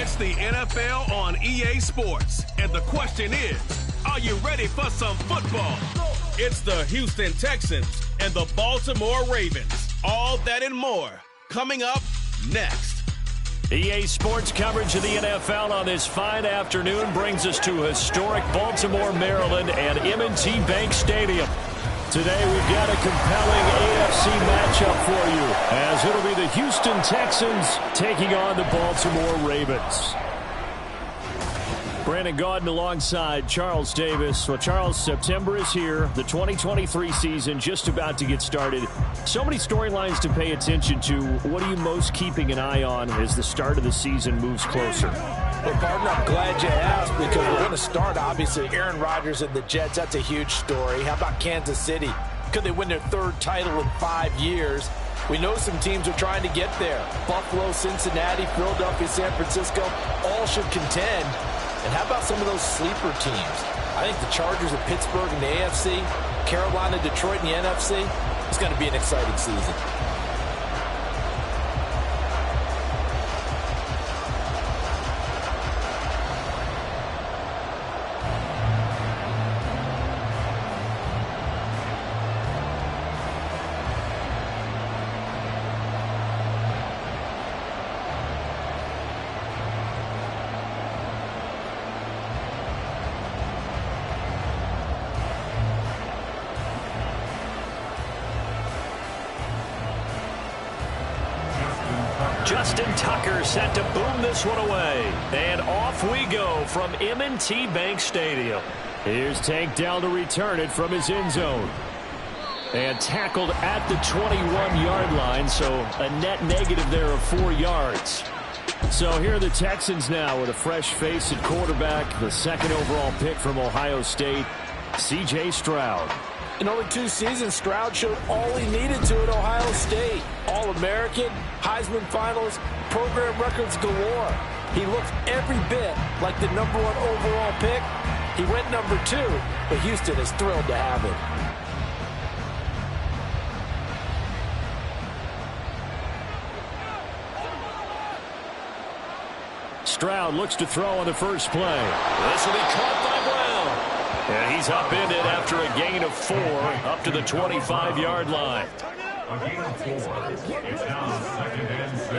It's the NFL on EA Sports, and the question is, are you ready for some football? It's the Houston Texans and the Baltimore Ravens. All that and more coming up next. EA Sports coverage of the NFL on this fine afternoon brings us to historic Baltimore, Maryland, and M&T Bank Stadium. Today we've got a compelling AFC matchup for you, as it'll be the Houston Texans taking on the Baltimore Ravens. Brandon Gaudin alongside Charles Davis. Well, Charles, September is here. The 2023 season just about to get started. So many storylines to pay attention to. What are you most keeping an eye on as the start of the season moves closer? Well, Barton, I'm glad you asked, because we're going to start, obviously, Aaron Rodgers and the Jets. That's a huge story. How about Kansas City? Could they win their third title in 5 years? We know some teams are trying to get there. Buffalo, Cincinnati, Philadelphia, San Francisco, all should contend. And how about some of those sleeper teams? I think the Chargers of Pittsburgh in the AFC, Carolina, Detroit in the NFC, it's going to be an exciting season. Justin Tucker set to boom this one away. And off we go from M&T Bank Stadium. Here's Tank Dell to return it from his end zone. And tackled at the 21-yard line, so a net negative there of 4 yards. So here are the Texans now with a fresh face at quarterback, the second overall pick from Ohio State, C.J. Stroud. In only 2 seasons, Stroud showed all he needed to at Ohio State. All-American, Heisman finalist, program records galore. He looks every bit like the #1 overall pick. He went number 2, but Houston is thrilled to have him. Stroud looks to throw on the first play. This will be caught by Brown. And he's upended after a gain of 4 up to the 25-yard line. A gain of 4. It's now 2nd and 6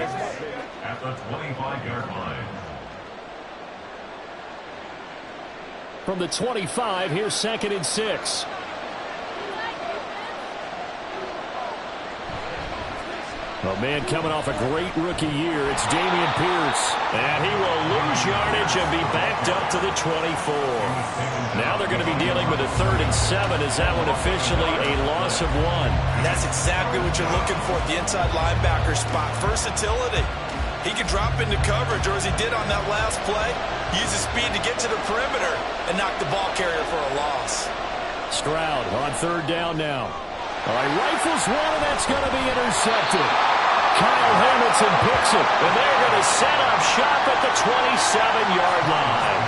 at the 25-yard line. From the 25, here's 2nd and 6. Oh, man, coming off a great rookie year, it's Dameon Pierce. And he will lose yardage and be backed up to the 24. Now they're going to be dealing with a 3rd and 7. Is that one officially a loss of 1? That's exactly what you're looking for at the inside linebacker spot. Versatility. He can drop into coverage, or as he did on that last play, use his speed to get to the perimeter and knock the ball carrier for a loss. Stroud on 3rd down now. All right, rifles one, and that's going to be intercepted. Kyle Hamilton picks it, and they're going to set up shop at the 27-yard line.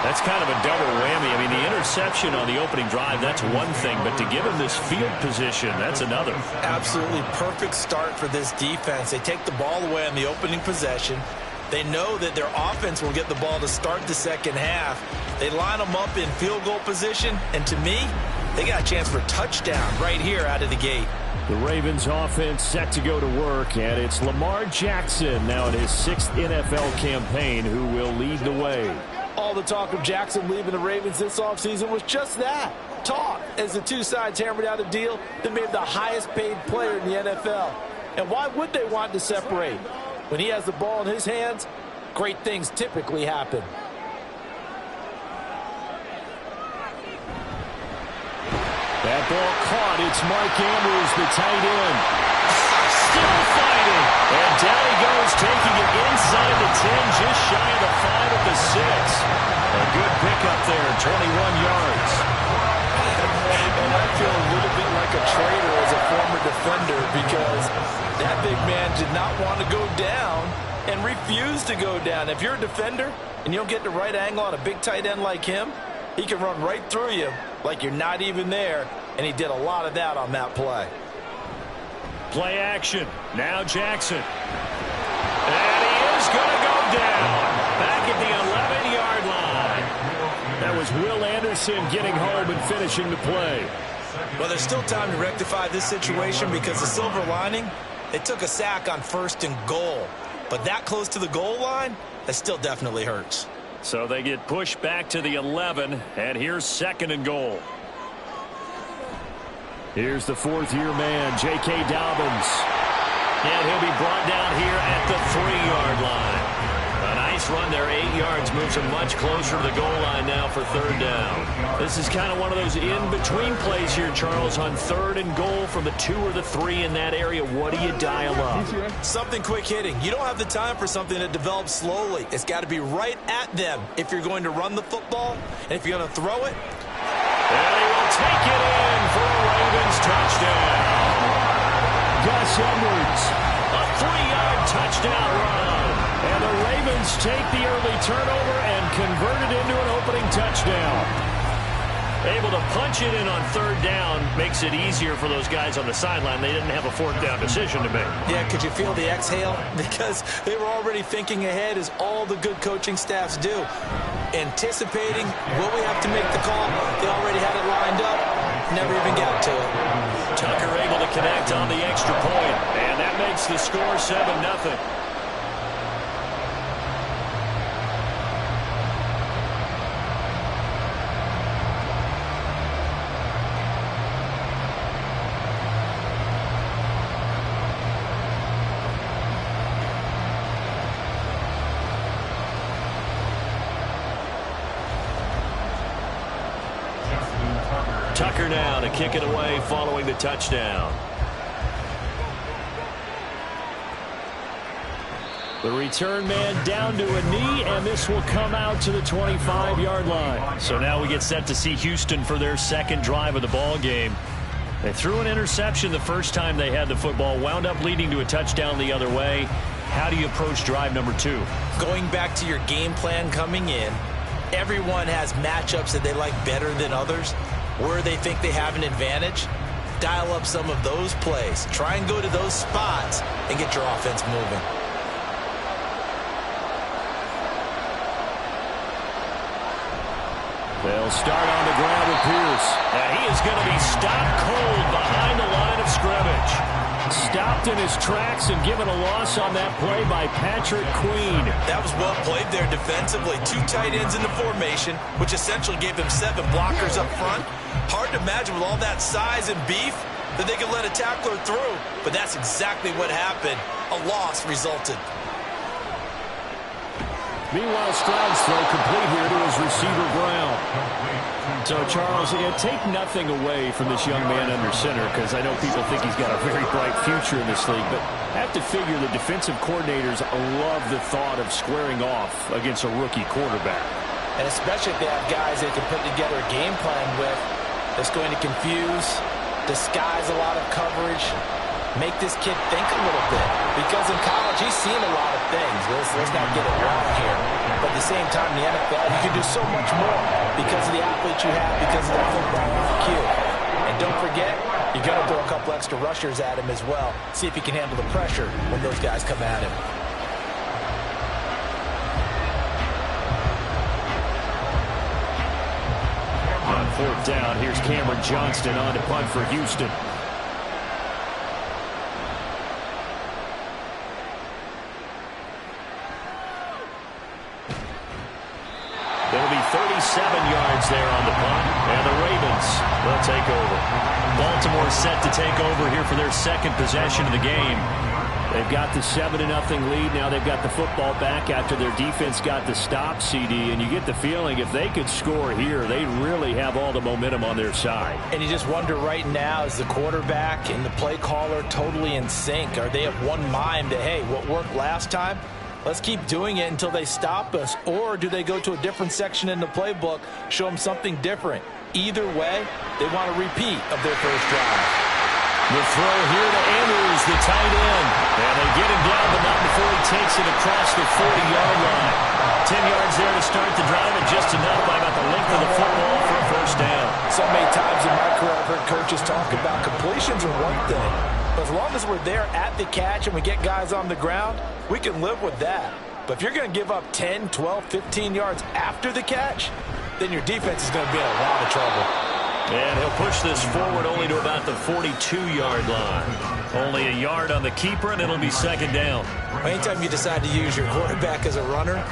That's kind of a double whammy. I mean, the interception on the opening drive, that's one thing, but to give him this field position, that's another. Absolutely perfect start for this defense. They take the ball away on the opening possession. They know that their offense will get the ball to start the second half. They line them up in field goal position, and to me, they got a chance for a touchdown right here out of the gate. The Ravens offense set to go to work, and it's Lamar Jackson now in his 6th NFL campaign who will lead the way. All the talk of Jackson leaving the Ravens this offseason was just that, talk, as the two sides hammered out a deal that made him the highest paid player in the NFL. And why would they want to separate? When he has the ball in his hands, great things typically happen. That ball caught. It's Mark Andrews, the tight end. Still fighting. And down he goes, taking it inside the 10, just shy of the 5 at the 6. A good pickup there, 21 yards. And I feel a little bit like a traitor as a former defender, because that big man did not want to go down and refused to go down. If you're a defender and you don't get the right angle on a big tight end like him, he can run right through you like you're not even there, and he did a lot of that on that play. Play action. Now Jackson. And he is going to go down. back at the 11-yard line. That was Will Anderson getting home and finishing the play. Well, there's still time to rectify this situation because the silver lining, they took a sack on 1st and goal. But that close to the goal line, that still definitely hurts. So they get pushed back to the 11, and here's 2nd and goal. Here's the 4th-year man, J.K. Dobbins. And he'll be brought down here at the 3-yard line. A nice run there, 8 yards, moves him much closer to the goal line now for 3rd down. This is kind of one of those in-between plays here, Charles, on 3rd and goal from the 2 or the 3 in that area. What do you dial up? Something quick hitting. You don't have the time for something that develops slowly. It's got to be right at them if you're going to run the football. And if you're going to throw it. And he will take it in for a Ravens touchdown. Gus Edwards, a 3-yard touchdown run. And the Ravens take the early turnover and convert it into an opening touchdown. Able to punch it in on 3rd down makes it easier for those guys on the sideline. They didn't have a 4th down decision to make. Yeah, could you feel the exhale? Because they were already thinking ahead, as all the good coaching staffs do. Anticipating, will we have to make the call? They already had it lined up. Never even got to it. Tucker able to connect on the extra point. And that makes the score 7-0. Tucker now to kick it away following the touchdown. The return man down to a knee, and this will come out to the 25-yard line. So now we get set to see Houston for their 2nd drive of the ball game. They threw an interception the first time they had the football, wound up leading to a touchdown the other way. How do you approach drive number 2? Going back to your game plan coming in, everyone has matchups that they like better than others. Where they think they have an advantage, dial up some of those plays. Try and go to those spots and get your offense moving. They'll start on the ground with Pierce. And he is going to be stopped cold behind the line of scrimmage. Stopped in his tracks and given a loss on that play by Patrick Queen. That was well played there defensively. 2 tight ends in the formation, which essentially gave them 7 blockers up front. Hard to imagine with all that size and beef that they could let a tackler through, but that's exactly what happened. A loss resulted. Meanwhile, Stroud's throw complete here to his receiver Brown. So, Charles, take nothing away from this young man under center, because I know people think he's got a very bright future in this league, but I have to figure the defensive coordinators love the thought of squaring off against a rookie quarterback. And especially if they have guys they can put together a game plan with that's going to confuse, disguise a lot of coverage, make this kid think a little bit. Because in college, he's seen a lot of things. Let's not get it wrong here. But at the same time, in the NFL, you can do so much more because of the athletes you have, because of that football IQ. And don't forget, you got to throw a couple extra rushers at him as well. See if he can handle the pressure when those guys come at him. On 4th down, here's Cameron Johnston on to punt for Houston. It'll be 37 yards there on the punt, and the Ravens will take over. Baltimore set to take over here for their 2nd possession of the game. They've got the 7-0 lead. Now they've got the football back after their defense got the stop, CD, and you get the feeling if they could score here, they really have all the momentum on their side. And you just wonder right now, is the quarterback and the play caller totally in sync? Are they of one mind that, hey, what worked last time? Let's keep doing it until they stop us. Or do they go to a different section in the playbook, show them something different? Either way, they want a repeat of their first drive. The throw here to Andrews, the tight end. And they get him down, but not before he takes it across the 40-yard line. 10 yards there to start the drive, and just enough by about the length of the football for a first down. So many times in my career I've heard coaches talk about completions are one thing. But as long as we're there at the catch and we get guys on the ground, we can live with that. But if you're going to give up 10, 12, 15 yards after the catch, then your defense is going to be in a lot of trouble. And he'll push this forward only to about the 42-yard line. Only a yard on the keeper, and it'll be second down. Anytime you decide to use your quarterback as a runner,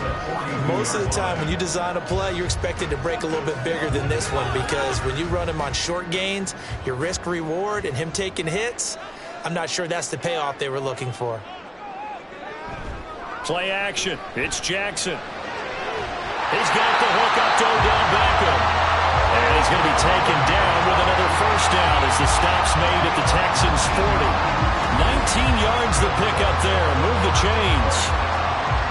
most of the time when you design a play, you're expected to break a little bit bigger than this one, because when you run him on short gains, your risk-reward and him taking hits, I'm not sure that's the payoff they were looking for. Play action. It's Jackson. He's got the hook up to Odell Beckham. And he's going to be taken down with another first down as the stop's made at the Texans' 40. 19 yards the pick up there. Move the chains.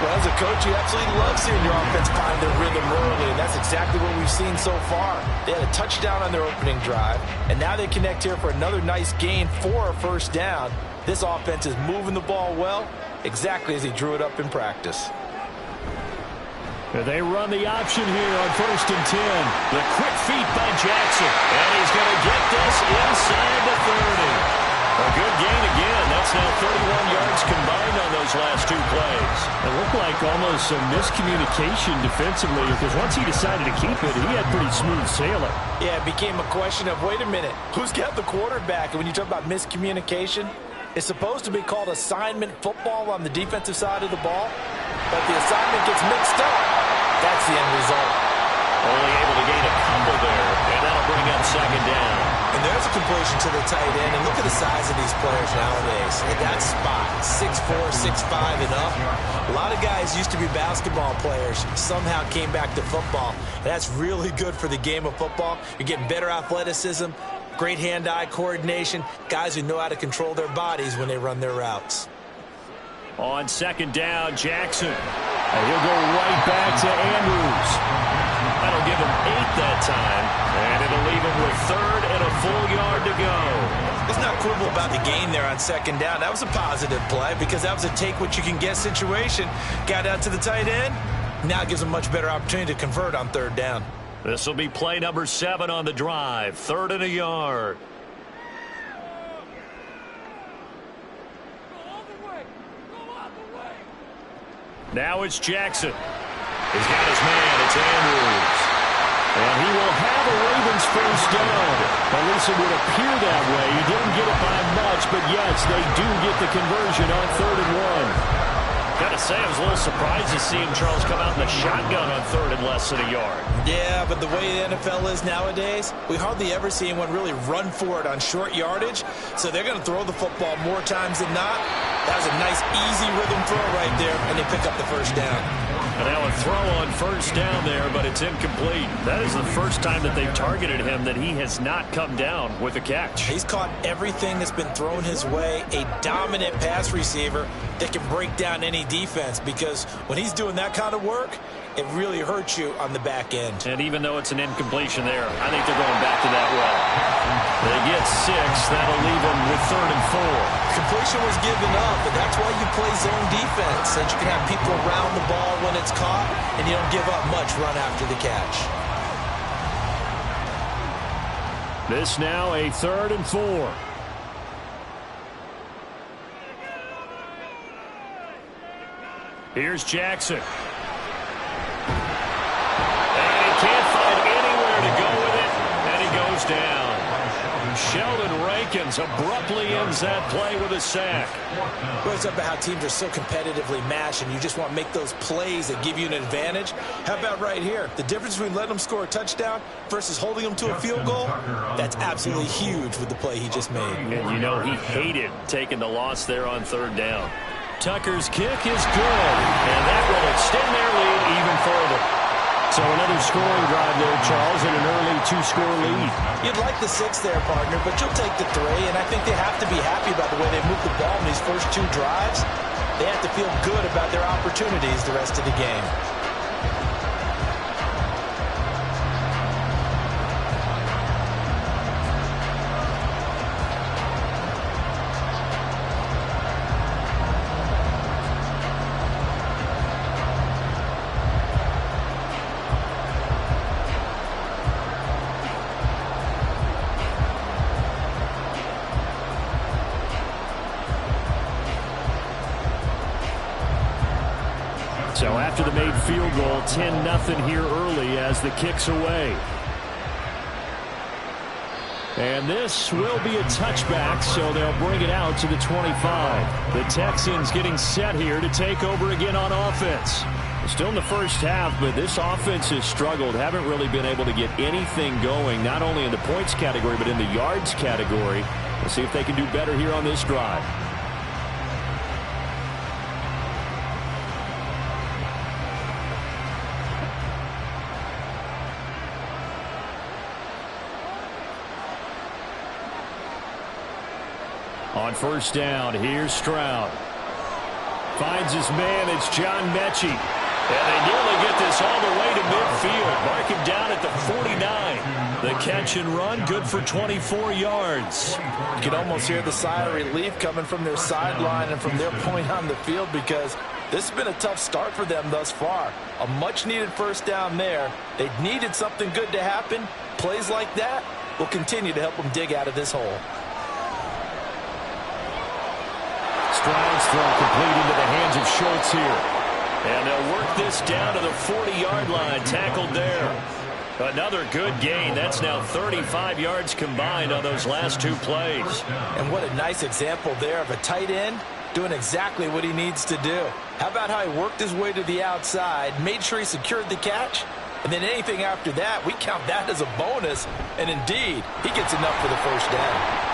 Well, as a coach, you absolutely love seeing your offense find their rhythm early, and that's exactly what we've seen so far. They had a touchdown on their opening drive, and now they connect here for another nice gain for a first down. This offense is moving the ball well, exactly as he drew it up in practice. They run the option here on 1st and 10. The quick feet by Jackson. And he's going to get this inside the 30. A good gain again. That's now 31 yards combined on those last two plays. It looked like almost some miscommunication defensively, because once he decided to keep it, he had pretty smooth sailing. Yeah, it became a question of, wait a minute, who's got the quarterback? And when you talk about miscommunication, it's supposed to be called assignment football on the defensive side of the ball, but the assignment gets mixed up. That's the end result. Only able to gain a couple there, and that'll bring up second down. And there's a completion to the tight end, and look at the size of these players nowadays. At that spot, 6'4", 6'5", and up. A lot of guys used to be basketball players, somehow came back to football. And that's really good for the game of football. You're getting better athleticism, great hand-eye coordination, guys who know how to control their bodies when they run their routes. On second down, Jackson. And he'll go right back to Andrews. That'll give him 8 that time. And it'll leave him with 3rd and a full yard to go. Let's not quibble about the gain there on second down. That was a positive play, because that was a take-what-you-can-get situation. Got out to the tight end. Now it gives him a much better opportunity to convert on 3rd down. This will be play number 7 on the drive. 3rd and a yard. Now it's Jackson. He's got his man. It's Andrews. And he will have a Ravens first down. At least it would appear that way. He didn't get it by much, but yes, they do get the conversion on 3rd and 1. Gotta say, I was a little surprised to see him, Charles, come out in the shotgun on 3rd and less than a yard. Yeah, but the way the NFL is nowadays, we hardly ever see anyone really run for it on short yardage. So they're going to throw the football more times than not. That was a nice, easy rhythm throw right there, and they pick up the first down. And now a throw on first down there, but it's incomplete. That is the first time that they've targeted him that he has not come down with a catch. He's caught everything that's been thrown his way, a dominant pass receiver that can break down any defense, because when he's doing that kind of work, it really hurts you on the back end. And even though it's an incompletion there, I think they're going back to that well. They get 6. That'll leave them with 3rd and 4. Completion was given up, but that's why you play zone defense, so that you can have people around the ball when it's caught, and you don't give up much run after the catch. This now a 3rd and 4. Here's Jackson. And he can't find anywhere to go with it, and he goes down. Sheldon Rankins abruptly ends that play with a sack. Well, it's about how teams are so competitively matched, and you just want to make those plays that give you an advantage. How about right here? The difference between letting them score a touchdown versus holding them to a field goal, that's absolutely huge with the play he just made. And you know he hated taking the loss there on 3rd down. Tucker's kick is good, and that will extend their lead even further. So another scoring drive there, Charles, and an early 2-score lead. You'd like the 6 there, partner, but you'll take the 3, and I think they have to be happy about the way they moved the ball in these first 2 drives. They have to feel good about their opportunities the rest of the game. So after the made field goal, 10-0 here early as the kick's away. And this will be a touchback, so they'll bring it out to the 25. The Texans getting set here to take over again on offense. Still in the first half, but this offense has struggled. Haven't really been able to get anything going, not only in the points category, but in the yards category. We'll see if they can do better here on this drive. On first down, here's Stroud. Finds his man, it's John Mechie. And they nearly get this all the way to midfield. Mark him down at the 49. The catch and run, good for 24 yards. You can almost hear the sigh of relief coming from their sideline and from their point on the field, because this has been a tough start for them thus far. A much-needed first down there. They needed something good to happen. Plays like that will continue to help them dig out of this hole. Stroud's throw complete into the hands of Schultz here. And they'll work this down to the 40-yard line, tackled there. Another good gain. That's now 35 yards combined on those last two plays. And what a nice example there of a tight end doing exactly what he needs to do. How about how he worked his way to the outside, made sure he secured the catch, and then anything after that, we count that as a bonus. And indeed, he gets enough for the first down.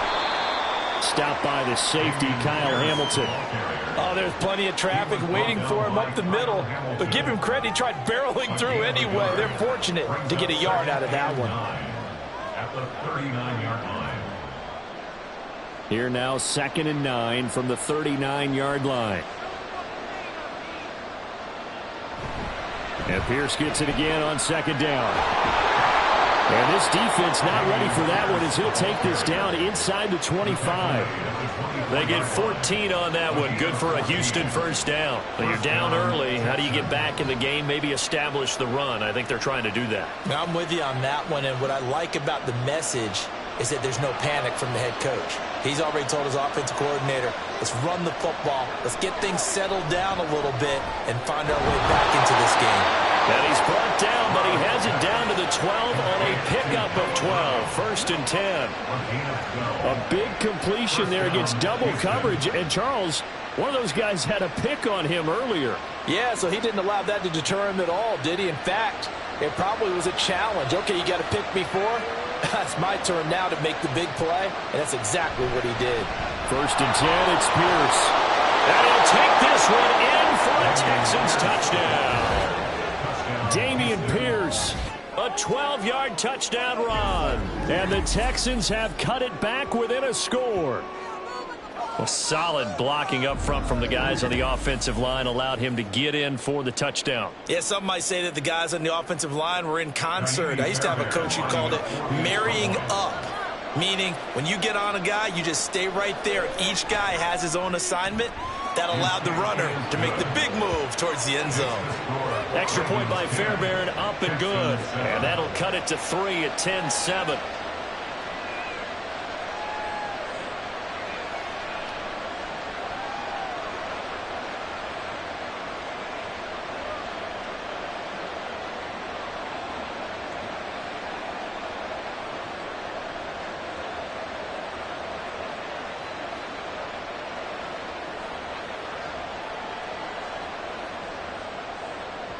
Stopped by the safety, Kyle Hamilton. Oh, there's plenty of traffic waiting for him up the middle. But give him credit, he tried barreling through anyway. They're fortunate to get a yard out of that one. At the 39-yard line. Here now, 2nd and 9 from the 39-yard line. And Pierce gets it again on 2nd down. And this defense not ready for that one as he'll take this down inside the 25. They get 14 on that one. Good for a Houston first down. But you're down early. How do you get back in the game? Maybe establish the run. I think they're trying to do that. Now, I'm with you on that one. And what I like about the message is that there's no panic from the head coach. He's already told his offensive coordinator, let's run the football. Let's get things settled down a little bit and find our way back into this game. And he's brought down, but he has it down to the 12 on a pickup of 12. 1st and 10. A big completion there against double coverage. And Charles, one of those guys had a pick on him earlier. Yeah, so he didn't allow that to deter him at all, did he? In fact, it probably was a challenge. Okay, you got a pick before? That's my turn now to make the big play, and that's exactly what he did. 1st and 10, it's Pierce. And he'll take this one in for a Texans touchdown. Dameon Pierce, a 12-yard touchdown run. And the Texans have cut it back within a score. A solid blocking up front from the guys on the offensive line allowed him to get in for the touchdown. Yeah, some might say that the guys on the offensive line were in concert. I used to have a coach who called it marrying up, meaning when you get on a guy, you just stay right there. Each guy has his own assignment. That allowed the runner to make the big move towards the end zone. Extra point by Fairbairn, up and good. And that'll cut it to 3 at 10-7.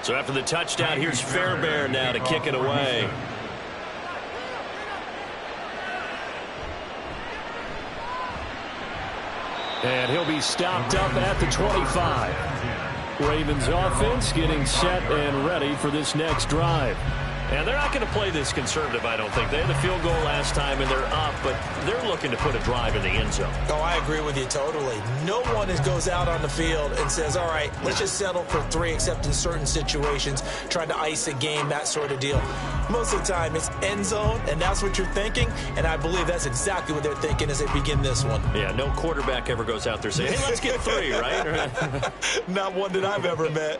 So after the touchdown, here's Fairbairn now to kick it away. And he'll be stopped up at the 25. Ravens offense getting set and ready for this next drive. And they're not going to play this conservative, I don't think. They had the field goal last time, and they're up, but they're looking to put a drive in the end zone. Oh, I agree with you totally. No one goes out on the field and says, all right, let's just settle for 3, except in certain situations, trying to ice a game, that sort of deal. Most of the time, it's end zone, and that's what you're thinking, and I believe that's exactly what they're thinking as they begin this one. Yeah, no quarterback ever goes out there saying, hey, let's get 3, right? Not one that I've ever met.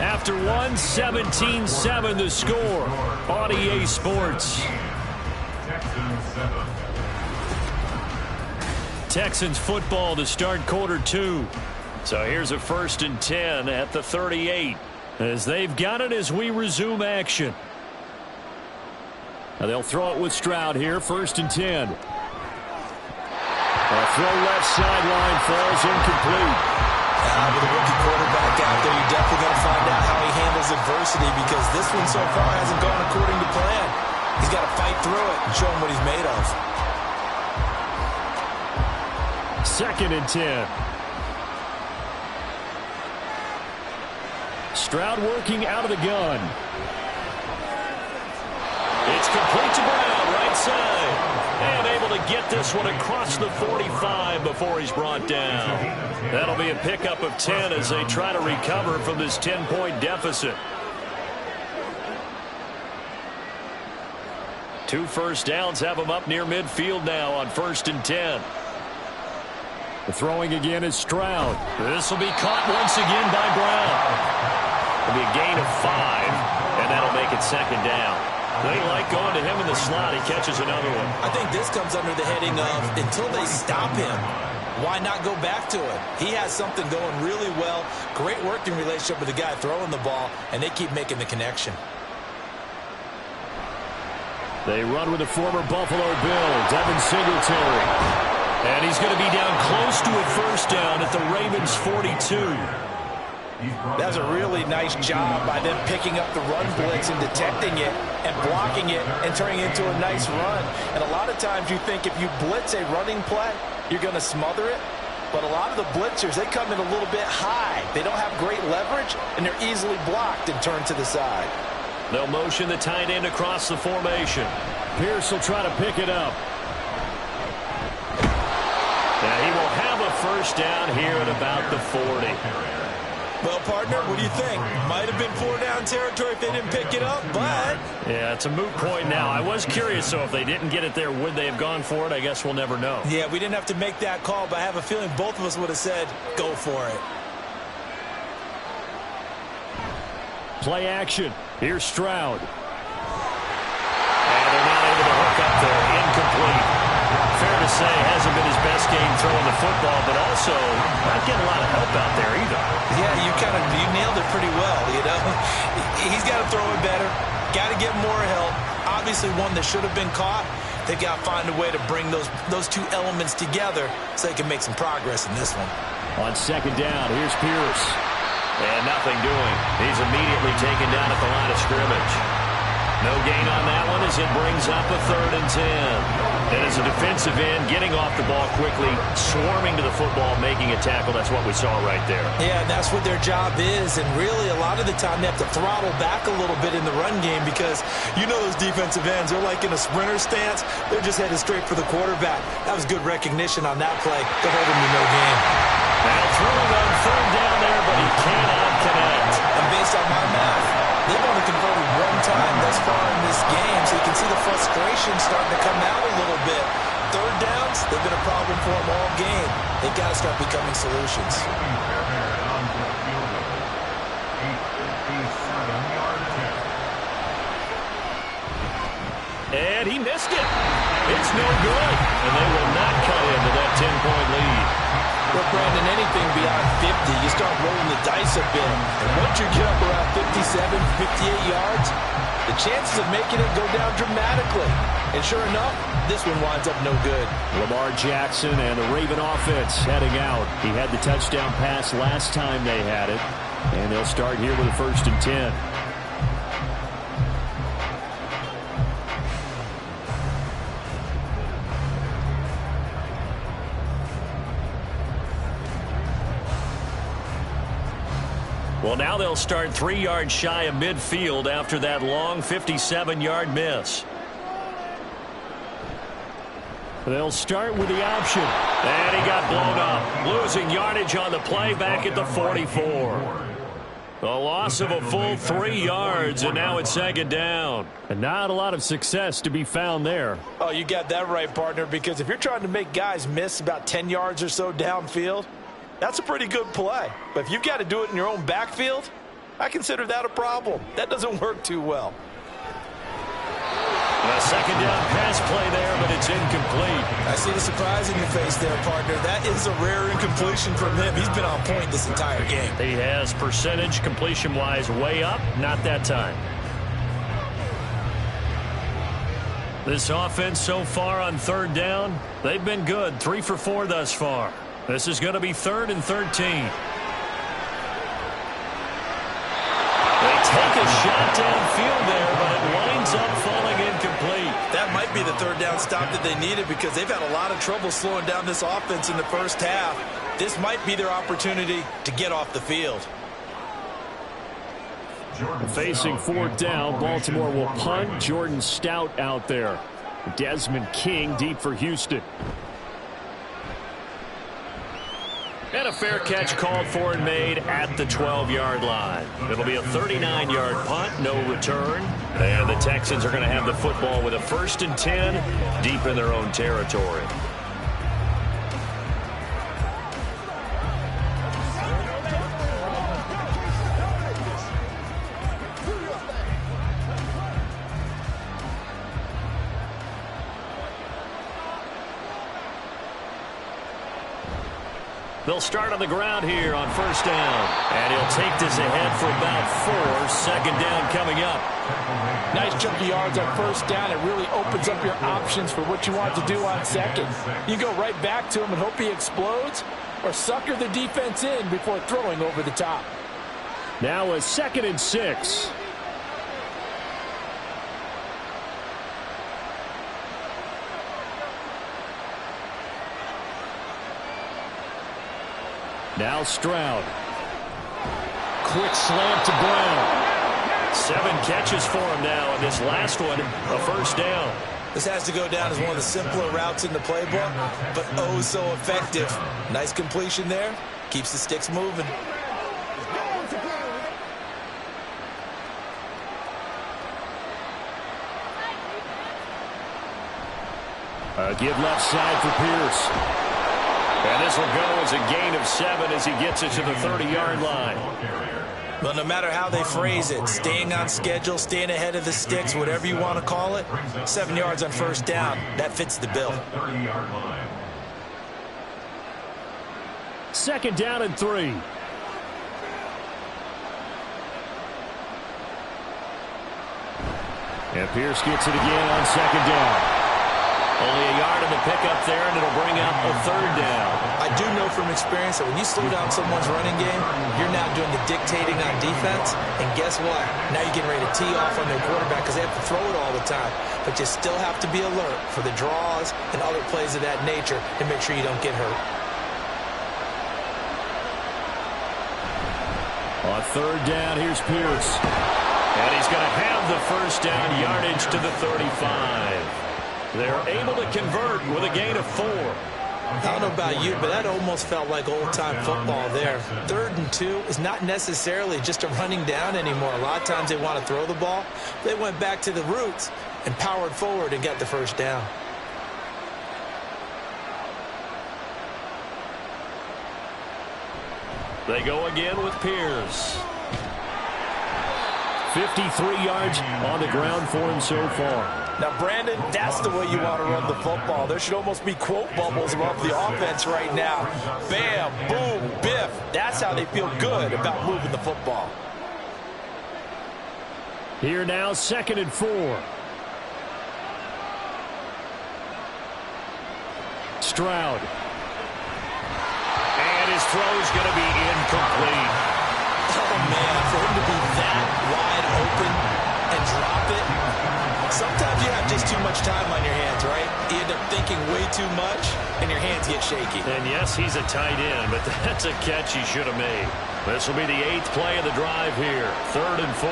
After one, 17-7 the score on EA Sports. Texans football to start quarter 2. So here's a 1st and 10 at the 38 as they've got it as we resume action. Now they'll throw it with Stroud here, 1st and 10. A throw left sideline falls incomplete. With a rookie quarterback out there, you're definitely going to find out how he handles adversity because this one so far hasn't gone according to plan. He's got to fight through it and show him what he's made of. 2nd and 10. Stroud working out of the gun. It's complete to Brown, right side. And able to get this one across the 45 before he's brought down. That'll be a pickup of 10 as they try to recover from this 10-point deficit. 2 first downs have them up near midfield now on 1st and 10. The throwing again is Stroud. This will be caught once again by Brown. It'll be a gain of 5, and that'll make it 2nd down. They like going to him in the slot. He catches another one. I think this comes under the heading of until they stop him, why not go back to it? He has something going really well. Great working relationship with the guy throwing the ball, and they keep making the connection. They run with the former Buffalo Bill, Devin Singletary. And he's going to be down close to a 1st down at the Ravens' 42. That's a really nice job by them picking up the run blitz and detecting it and blocking it and turning it into a nice run. And a lot of times you think if you blitz a running play, you're going to smother it. But a lot of the blitzers, they come in a little bit high. They don't have great leverage, and they're easily blocked and turned to the side. They'll motion the tight end across the formation. Pierce will try to pick it up. Now he will have a 1st down here at about the 40. Well, partner, what do you think? Might have been 4-down territory if they didn't pick it up, but... Yeah, it's a moot point now. I was curious, so if they didn't get it there, would they have gone for it? I guess we'll never know. Yeah, we didn't have to make that call, but I have a feeling both of us would have said, go for it. Play action. Here's Stroud. And they're not able to hook up there. Incomplete. Fair to say, hasn't been his best game throwing the football, but also not getting a lot of help out there either. Yeah, you nailed it pretty well, you know. He's got to throw it better. Got to get more help. Obviously one that should have been caught. They've got to find a way to bring those 2 elements together so they can make some progress in this one. On 2nd down, here's Pierce. And nothing doing. He's immediately taken down at the line of scrimmage. No gain on that one as it brings up a 3rd and 10. And as a defensive end, getting off the ball quickly, swarming to the football, making a tackle. That's what we saw right there. Yeah, and that's what their job is. And really, a lot of the time, they have to throttle back a little bit in the run game because you know those defensive ends, they're like in a sprinter stance. They're just headed straight for the quarterback. That was good recognition on that play to hold him to no gain. Now throwing on 3rd down there, but he cannot connect. And based on my math, they've only converted 1 time thus far in this game, so you can see the frustration starting to come out a little bit. 3rd downs, they've been a problem for them all game. They've got to start becoming solutions. And he missed it. It's no good. And they will not cut into that 10-point lead. Well, Brandon, anything beyond 50, you start rolling the dice a bit. And once you get up around 57, 58 yards, the chances of making it go down dramatically. And sure enough, this one winds up no good. Lamar Jackson and the Raven offense heading out. He had the touchdown pass last time they had it. And they'll start here with a 1st and 10. Well, now they'll start 3 yards shy of midfield after that long 57-yard miss. They'll start with the option. And he got blown up. Losing yardage on the play back at the 44. The loss of a full 3 yards, and now it's 2nd down. And not a lot of success to be found there. Oh, you got that right, partner, because if you're trying to make guys miss about 10 yards or so downfield, that's a pretty good play. But if you've got to do it in your own backfield, I consider that a problem. That doesn't work too well. A second down pass play there, but it's incomplete. I see the surprise in your face there, partner. That is a rare incompletion from him. He's been on point this entire game. He has percentage completion-wise way up, not that time. This offense so far on third down, they've been good. 3 for 4 thus far. This is going to be 3rd and 13. They take a shot downfield there, but it winds up falling incomplete. That might be the third down stop that they needed because they've had a lot of trouble slowing down this offense in the first half. This might be their opportunity to get off the field. Facing 4th down, Baltimore will punt. Jordan Stout out there. Desmond King deep for Houston. And a fair catch called for and made at the 12-yard line. It'll be a 39-yard punt, no return. And the Texans are going to have the football with a 1st and 10 deep in their own territory. They'll start on the ground here on 1st down. And he'll take this ahead for about 4. 2nd down coming up. Nice chunk of yards on 1st down. It really opens up your options for what you want to do on 2nd. You go right back to him and hope he explodes, or sucker the defense in before throwing over the top. Now a 2nd and 6. Now Stroud. Quick slant to Brown. 7 catches for him now, and this last one, a 1st down. This has to go down as one of the simpler routes in the playbook, but oh so effective. Nice completion there. Keeps the sticks moving. Give left side for Pierce. And this will go as a gain of 7 as he gets it to the 30-yard line. Well, no matter how they phrase it, staying on schedule, staying ahead of the sticks, whatever you want to call it, 7 yards on 1st down, that fits the bill. 2nd down and 3. And Pierce gets it again on 2nd down. Only a yard in the pickup there, and it'll bring up a 3rd down. I do know from experience that when you slow down someone's running game, you're now doing the dictating on defense. And guess what? Now you're getting ready to tee off on their quarterback because they have to throw it all the time. But you still have to be alert for the draws and other plays of that nature and make sure you don't get hurt. On 3rd down, here's Pierce. And he's going to have the 1st down yardage to the 35. They're able to convert with a gain of 4. I don't know about you, but that almost felt like old-time football there. 3rd and 2 is not necessarily just a running down anymore. A lot of times they want to throw the ball. They went back to the roots and powered forward and got the 1st down. They go again with Pierce. 53 yards on the ground for him so far. Now, Brandon, that's the way you want to run the football. There should almost be quote bubbles above the offense right now. Bam, boom, biff. That's how they feel good about moving the football. Here now, 2nd and 4. Stroud. And his throw's going to be incomplete. Oh, man, for him to be that wide open and drop it. Sometimes you have just too much time on your hands, right? You end up thinking way too much, and your hands get shaky. And yes, he's a tight end, but that's a catch he should have made. This will be the 8th play of the drive here. 3rd and 4.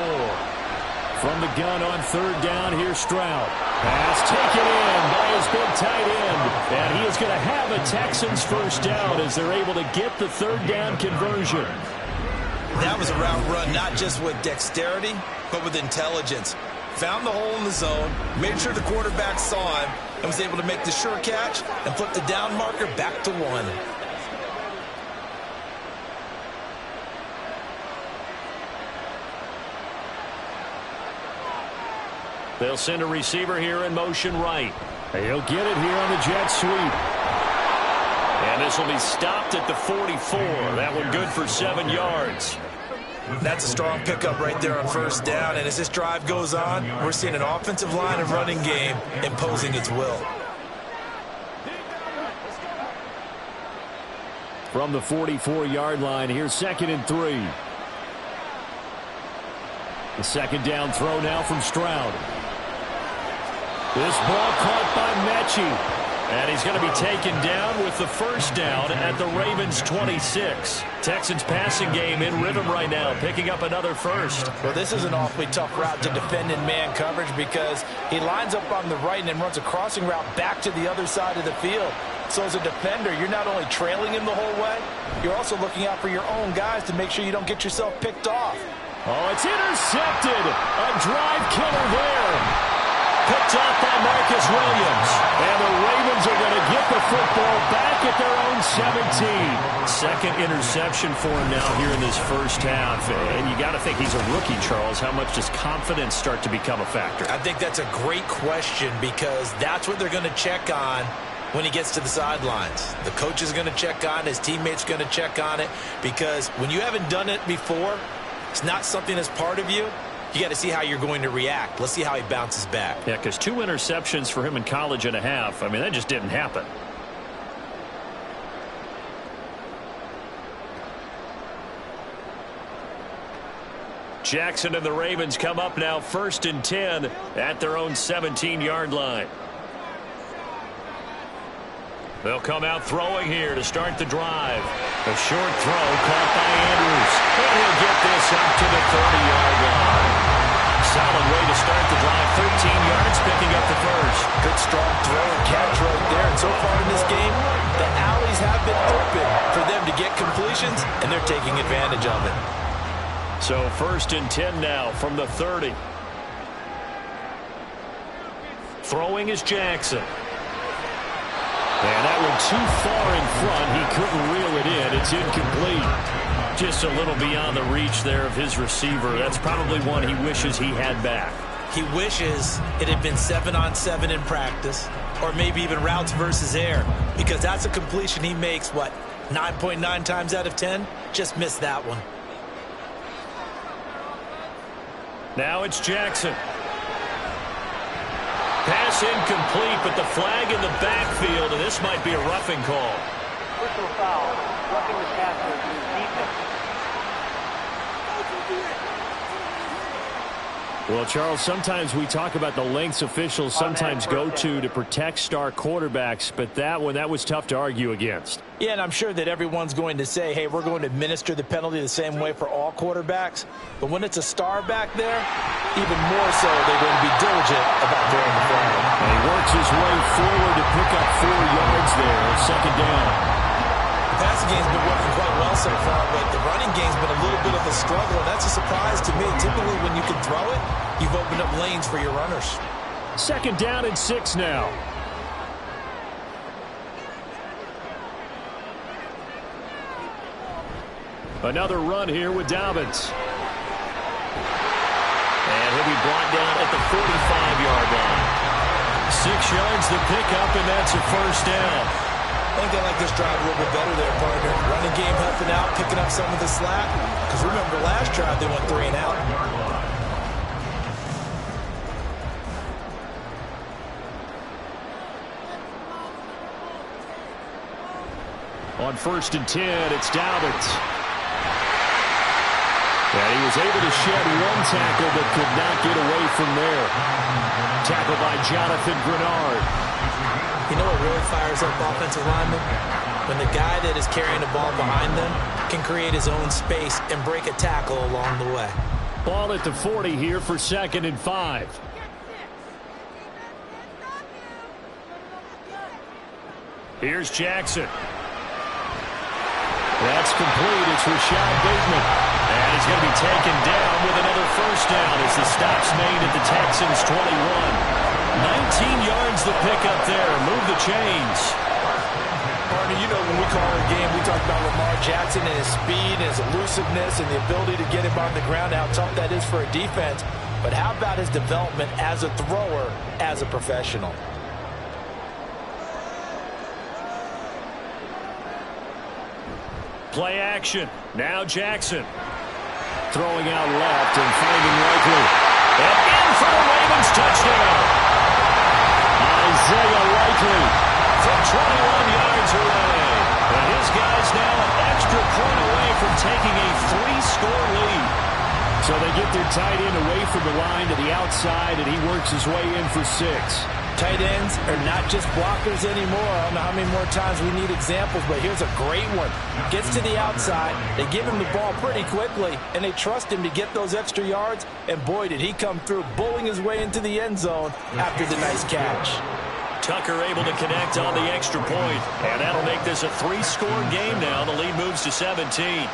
From the gun on 3rd down, here's Stroud. Pass taken in by his big tight end. And he is going to have a Texans 1st down as they're able to get the 3rd down conversion. That was a route run not just with dexterity, but with intelligence. Found the hole in the zone, made sure the quarterback saw him, and was able to make the sure catch and put the down marker back to 1. They'll send a receiver here in motion right. He'll get it here on the jet sweep. And this will be stopped at the 44. That one good for 7 yards. That's a strong pickup right there on first down. And as this drive goes on, we're seeing an offensive line and running game imposing its will. From the 44-yard line, here's 2nd and 3. The second down throw now from Stroud. This ball caught by Mechie. And he's going to be taken down with the first down at the Ravens' 26. Texans passing game in rhythm right now, picking up another first. Well, this is an awfully tough route to defend in man coverage because he lines up on the right and then runs a crossing route back to the other side of the field. So as a defender, you're not only trailing him the whole way, you're also looking out for your own guys to make sure you don't get yourself picked off. Oh, it's intercepted. A drive killer there. Picked off by Marcus Williams. And the Ravens are going to get the football back at their own 17. Second interception for him now here in this first half. And you got to think he's a rookie, Charles. How much does confidence start to become a factor? I think that's a great question because that's what they're going to check on when he gets to the sidelines. The coach is going to check on it. His teammates are going to check on it because when you haven't done it before, it's not something that's part of you. You got to see how you're going to react. Let's see how he bounces back. Yeah, because 2 interceptions for him in college and a half. I mean, that just didn't happen. Jackson and the Ravens come up now 1st and 10 at their own 17-yard line. They'll come out throwing here to start the drive. A short throw caught by Andrews. And he'll get this up to the 30-yard line. Solid way to start the drive. 13 yards, picking up the first. Good strong throw and catch right there. And so far in this game, the alleys have been open for them to get completions, and they're taking advantage of it. So 1st and 10 now from the 30. Throwing is Jackson. And that one too far in front. He couldn't reel it in. It's incomplete. Just a little beyond the reach there of his receiver. That's probably one he wishes he had back. He wishes it had been 7-on-7 in practice, or maybe even routes versus air, because that's a completion he makes, 9.9 times out of 10? Just missed that one. Now it's Jackson. Pass incomplete, but the flag in the backfield, and this might be a roughing call. Personal foul, roughing the passer, defense. Well, Charles, sometimes we talk about the lengths officials sometimes go to protect star quarterbacks, but that one, that was tough to argue against. Yeah, and I'm sure that everyone's going to say, hey, we're going to administer the penalty the same way for all quarterbacks. But when it's a star back there, even more so, they're going to be diligent about throwing the flag. And he works his way forward to pick up 4 yards there on 2nd down. The passing game's been working quite well so far, but the running game's been a little bit of a struggle, and that's a surprise to me. Typically, when you can throw it, you've opened up lanes for your runners. 2nd down and 6 now. Another run here with Dobbins. And he'll be brought down at the 45-yard line. 6 yards the pickup, and that's a first down. I think they like this drive a little bit better there, partner. Running game helping out, picking up some of the slack. Because remember, last drive they went 3 and out. On 1st and 10, it's Dobbins. And he was able to shed 1 tackle, but could not get away from there. Tackled by Jonathan Grenard. You know what really fires up offensive linemen? When the guy that is carrying the ball behind them can create his own space and break a tackle along the way. Ball at the 40 here for 2nd and 5. Here's Jackson. That's complete. It's Rashad Bateman. And he's going to be taken down with another first down as the stop's made at the Texans' 21. 19 yards the pickup there. Move the chains. Partner, you know when we call it a game, we talk about Lamar Jackson and his speed and his elusiveness and the ability to get him on the ground, how tough that is for a defense. But how about his development as a thrower, as a professional? Play action. Now Jackson. Throwing out left and finding Likely. And in for the Ravens touchdown. Isaiah Likely from 21 yards away. And his guy's now an extra point away from taking a 3-score lead. So they get their tight end away from the line to the outside, and he works his way in for 6. Tight ends are not just blockers anymore. I don't know how many more times we need examples, but here's a great one. Gets to the outside, they give him the ball pretty quickly, and they trust him to get those extra yards, and boy, did he come through, bullying his way into the end zone after the nice catch. Tucker able to connect on the extra point, and that'll make this a 3-score game now. The lead moves to 17.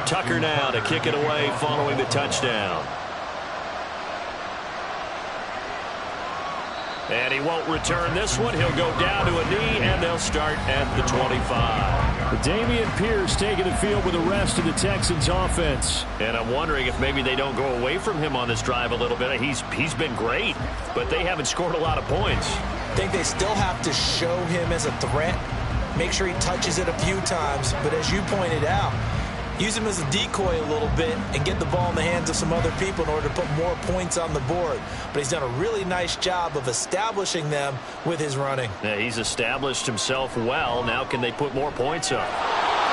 Tucker now to kick it away following the touchdown. And he won't return this one. He'll go down to a knee, and they'll start at the 25. Damian Pierce taking the field with the rest of the Texans offense. And I'm wondering if maybe they don't go away from him on this drive a little bit. He's been great, but they haven't scored a lot of points. I think they still have to show him as a threat. Make sure he touches it a few times, but as you pointed out, use him as a decoy a little bit and get the ball in the hands of some other people in order to put more points on the board. But he's done a really nice job of establishing them with his running. Yeah, he's established himself well. Now can they put more points up?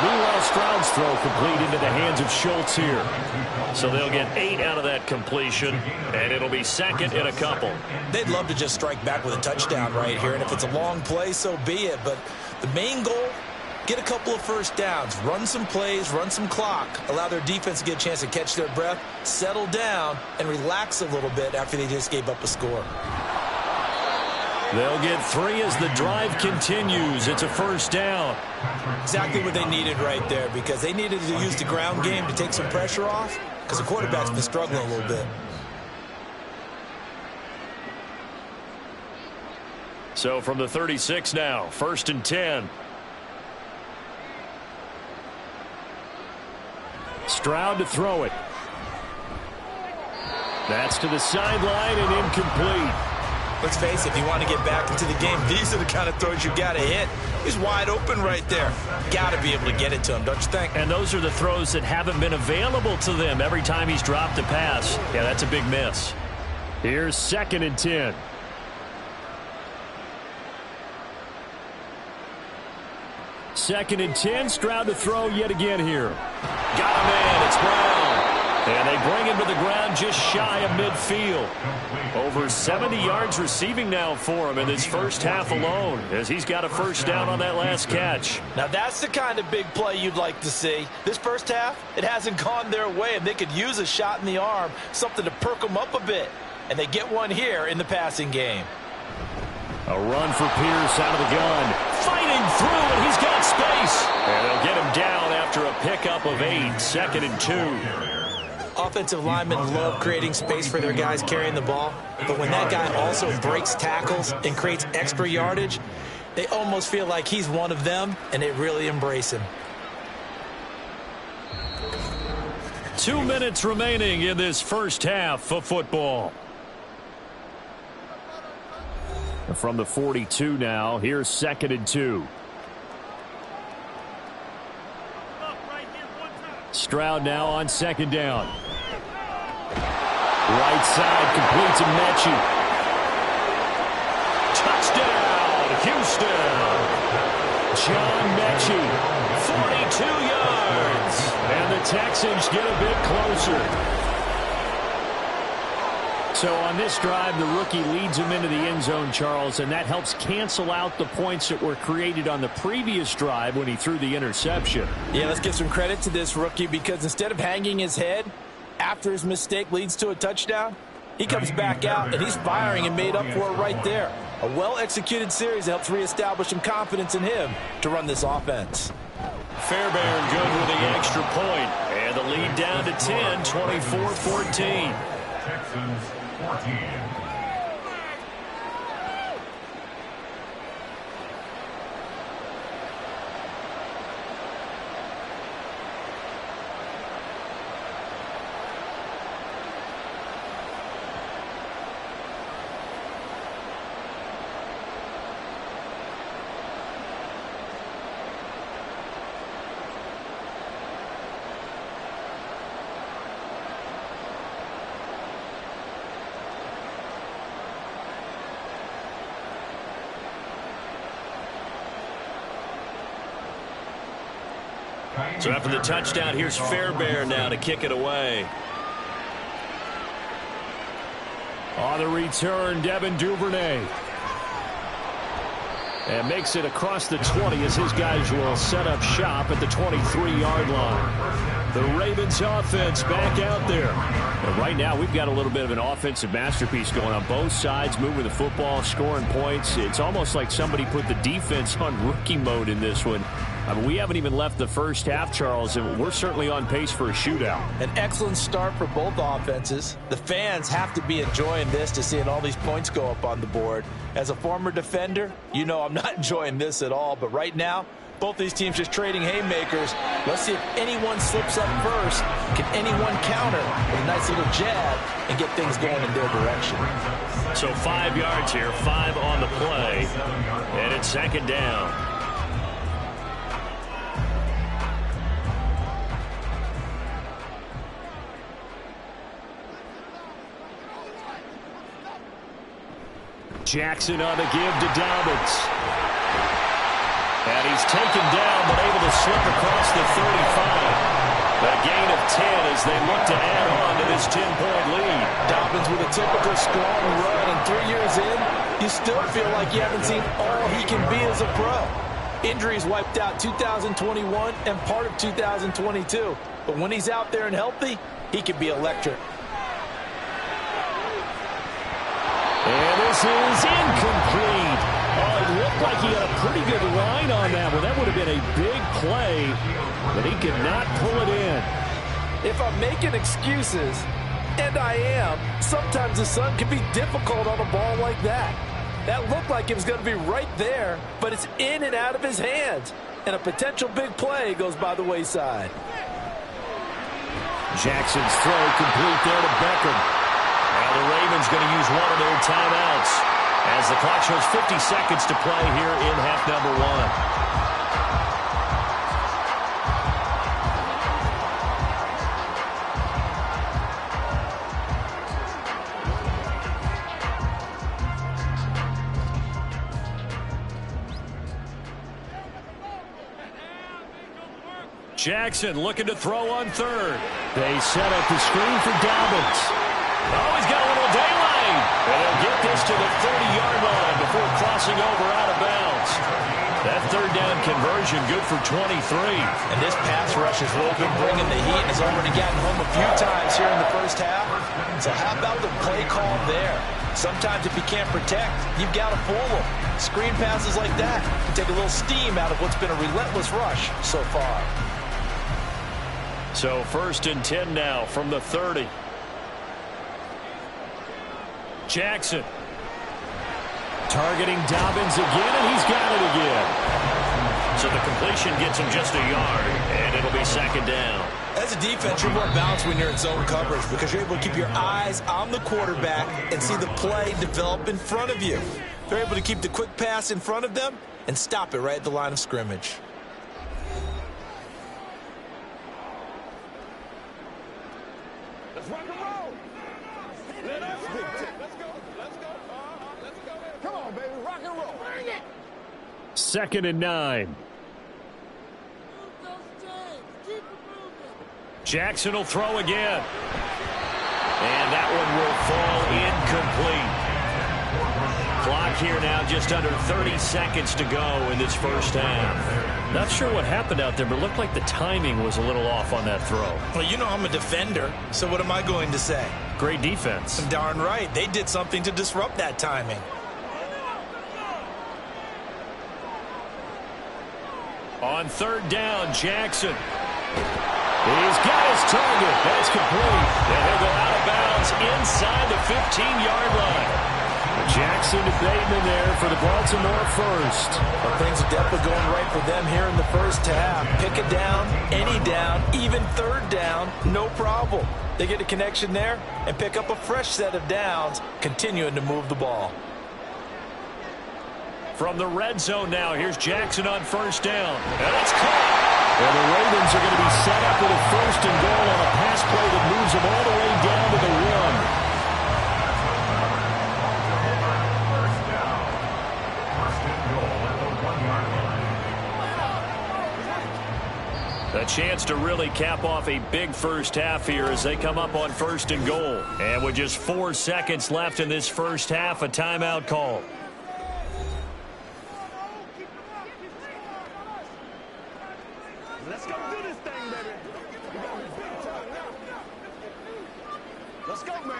Meanwhile, Stroud's throw complete into the hands of Schultz here. So they'll get 8 out of that completion, and it'll be second and a couple. They'd love to just strike back with a touchdown right here, and if it's a long play, so be it. But the main goal, get a couple of first downs, run some plays, run some clock, allow their defense to get a chance to catch their breath, settle down, and relax a little bit after they just gave up a score. They'll get 3 as the drive continues. It's a first down. Exactly what they needed right there, because they needed to use the ground game to take some pressure off, because the quarterback's been struggling a little bit. So from the 36 now, 1st and 10. Stroud to throw it. That's to the sideline and incomplete. Let's face it, if you want to get back into the game, these are the kind of throws you got to hit. He's wide open right there. Got to be able to get it to him, don't you think? And those are the throws that haven't been available to them every time he's dropped a pass. Yeah, that's a big miss. Here's 2nd and 10. Second and 10, Stroud to throw yet again here. Got a man, it's Brown. And they bring him to the ground just shy of midfield. Over 70 yards receiving now for him in this first half alone, as he's got a first down on that last catch. Now that's the kind of big play you'd like to see. This first half, it hasn't gone their way, and they could use a shot in the arm, something to perk them up a bit. And they get one here in the passing game. A run for Pierce out of the gun. Fighting through, and he's got space. And they'll get him down after a pickup of 8, 2nd and 2. Offensive linemen love creating space for their guys carrying the ball, but when that guy also breaks tackles and creates extra yardage, they almost feel like he's one of them, and they really embrace him. 2 minutes remaining in this first half of football. From the 42 now, here's 2nd and 2. Stroud now on 2nd down. Right side completes to Mechie. Touchdown, Houston. John Mechie, 42 yards. And the Texans get a bit closer. So on this drive, the rookie leads him into the end zone, Charles, and that helps cancel out the points that were created on the previous drive when he threw the interception. Yeah, let's give some credit to this rookie, because instead of hanging his head after his mistake leads to a touchdown, he comes back out and he's firing and made up for it right there. A well-executed series helps reestablish some confidence in him to run this offense. Fairbairn good with the extra point. And And the lead down to 10, 24-14. Texans 14. So after the touchdown, here's Fairbairn now to kick it away. On the return, Devin Duvernay. And makes it across the 20 as his guys will set up shop at the 23-yard line. The Ravens offense back out there. And right now we've got a little bit of an offensive masterpiece going on both sides, moving the football, scoring points. It's almost like somebody put the defense on rookie mode in this one. I mean, we haven't even left the first half, Charles, and we're certainly on pace for a shootout. An excellent start for both offenses. The fans have to be enjoying this to seeing all these points go up on the board. As a former defender, you know I'm not enjoying this at all. But right now, both these teams just trading haymakers. Let's see if anyone slips up first. Can anyone counter with a nice little jab and get things going in their direction? So 5 yards here, 5 on the play, and it's second down. Jackson on the give to Dobbins. And he's taken down but able to slip across the 35. A gain of 10 as they look to add on to this 10-point lead. Dobbins with a typical strong run, and 3 years in, you still feel like you haven't seen all he can be as a pro. Injuries wiped out 2021 and part of 2022. But when he's out there and healthy, he can be electric. And this is incomplete. Oh, it looked like he had a pretty good line on that one. That would have been a big play, but he could not pull it in. If I'm making excuses, and I am, sometimes the sun can be difficult on a ball like that. That looked like it was going to be right there, but it's in and out of his hands. And a potential big play goes by the wayside. Jackson's throw complete there to Beckham. Now the Ravens going to use one of their timeouts as the clock shows 50 seconds to play here in half number 1. Jackson looking to throw on third. They set up the screen for Dobbins. Oh, he's got a little daylight. And they'll get this to the 30-yard line before crossing over out of bounds. That third down conversion good for 23. And this pass rush has really been bringing the heat and has already gotten home a few times here in the first half. So how about the play call there? Sometimes if you can't protect, you've got to fool them. Screen passes like that can take a little steam out of what's been a relentless rush so far. So 1st and 10 now from the 30. Jackson targeting Dobbins again, and he's got it again. So the completion gets him just a yard, and it'll be second down. As a defense, you're more balanced when you're in zone coverage because you're able to keep your eyes on the quarterback and see the play develop in front of you. They're able to keep the quick pass in front of them and stop it right at the line of scrimmage. Let's rock and roll. Let's go. Let's go. Let's go. Come on, baby. Rock and roll. Bring it. 2nd and 9. Jackson will throw again. And that one will fall incomplete. Clock here now just under 30 seconds to go in this first half. Not sure what happened out there, but it looked like the timing was a little off on that throw. Well, you know I'm a defender, so what am I going to say? Great defense. Darn right. They did something to disrupt that timing. On 3rd down, Jackson. He's got his target. That's complete. And he'll go out of bounds inside the 15-yard line. Jackson to Bateman there for the Baltimore first. Well, things are definitely going right for them here in the first half. Pick a down, any down, even third down, no problem. They get a connection there and pick up a fresh set of downs, continuing to move the ball. From the red zone now, here's Jackson on first down. And it's caught. And the Ravens are going to be set up with a first and goal on a pass play that moves them all the way down to the 1. A chance to really cap off a big first half here as they come up on first and goal. And with just 4 seconds left in this first half, a timeout call. Let's go do this thing, baby. We got this big time now. Let's go, man.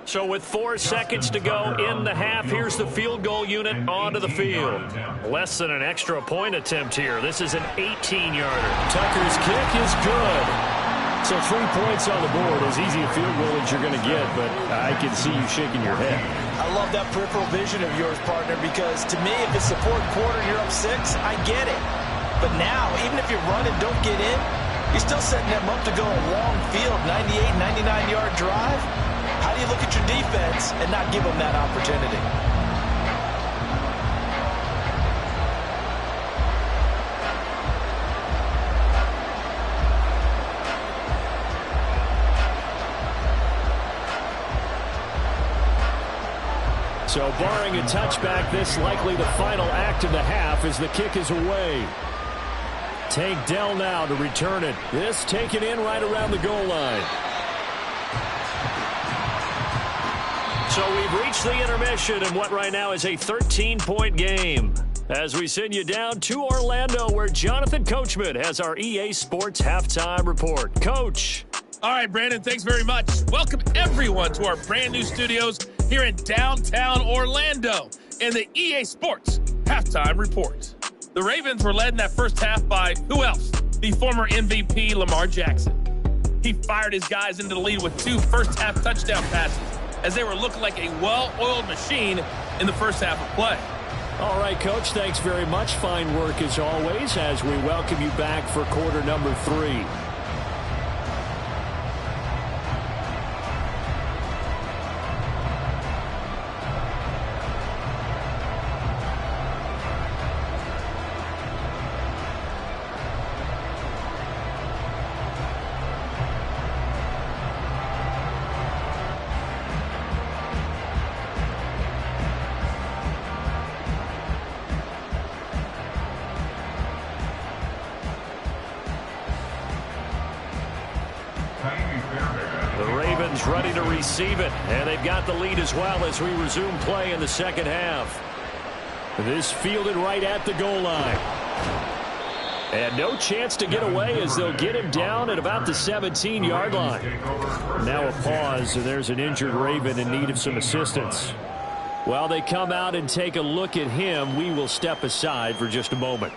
So with 4 seconds to go in the half, here's the field goal unit onto the field. Less than an extra point attempt here. This is an 18-yarder. Tucker's kick is good. So 3 points on the board, as easy a field goal as you're going to get, but I can see you shaking your head. I love that peripheral vision of yours, partner, because to me, if it's the fourth quarter and you're up 6, I get it. But now, even if you run and don't get in, you're still setting them up to go a long field, 98, 99-yard drive. How do you look at your defense and not give them that opportunity? So barring a touchback, this likely the final act of the half as the kick is away. Tank Dell now to return it. This taken in right around the goal line. So we've reached the intermission in what right now is a 13-point game. As we send you down to Orlando, where Jonathan Coachman has our EA Sports Halftime Report. Coach. All right, Brandon, thanks very much. Welcome, everyone, to our brand new studios here in downtown Orlando in the EA Sports Halftime Report. The Ravens were led in that first half by who else? The former MVP, Lamar Jackson. He fired his guys into the lead with 2 first-half touchdown passes, as they were looking like a well-oiled machine in the first half of play. All right, Coach, thanks very much. Fine work as always as we welcome you back for quarter number 3. Ready to receive it, and they've got the lead as well as we resume play in the second half. This fielded right at the goal line. And no chance to get away as they'll get him down at about the 17-yard line. Now a pause, and there's an injured Raven in need of some assistance. While they come out and take a look at him, we will step aside for just a moment.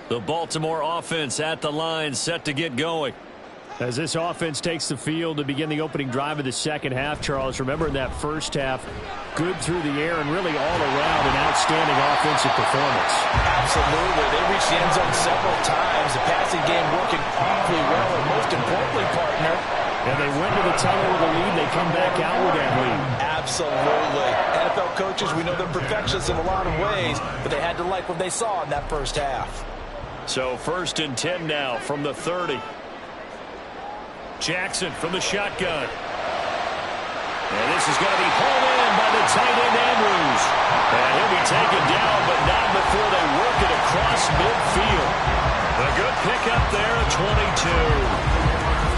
The Baltimore offense at the line, set to get going. As this offense takes the field to begin the opening drive of the second half, Charles, remember in that first half, good through the air and really all around an outstanding offensive performance. Absolutely. They reached the end zone several times. The passing game working awfully well, and most importantly, partner. And they went to the tunnel with a lead. They come back out with that lead. Absolutely. NFL coaches, we know they're perfectionists in a lot of ways, but they had to like what they saw in that first half. So 1st and 10 now from the 30. Jackson from the shotgun. And this is going to be pulled in by the tight end Andrews. And he'll be taken down, but not before they work it across midfield. A good pickup there at 22.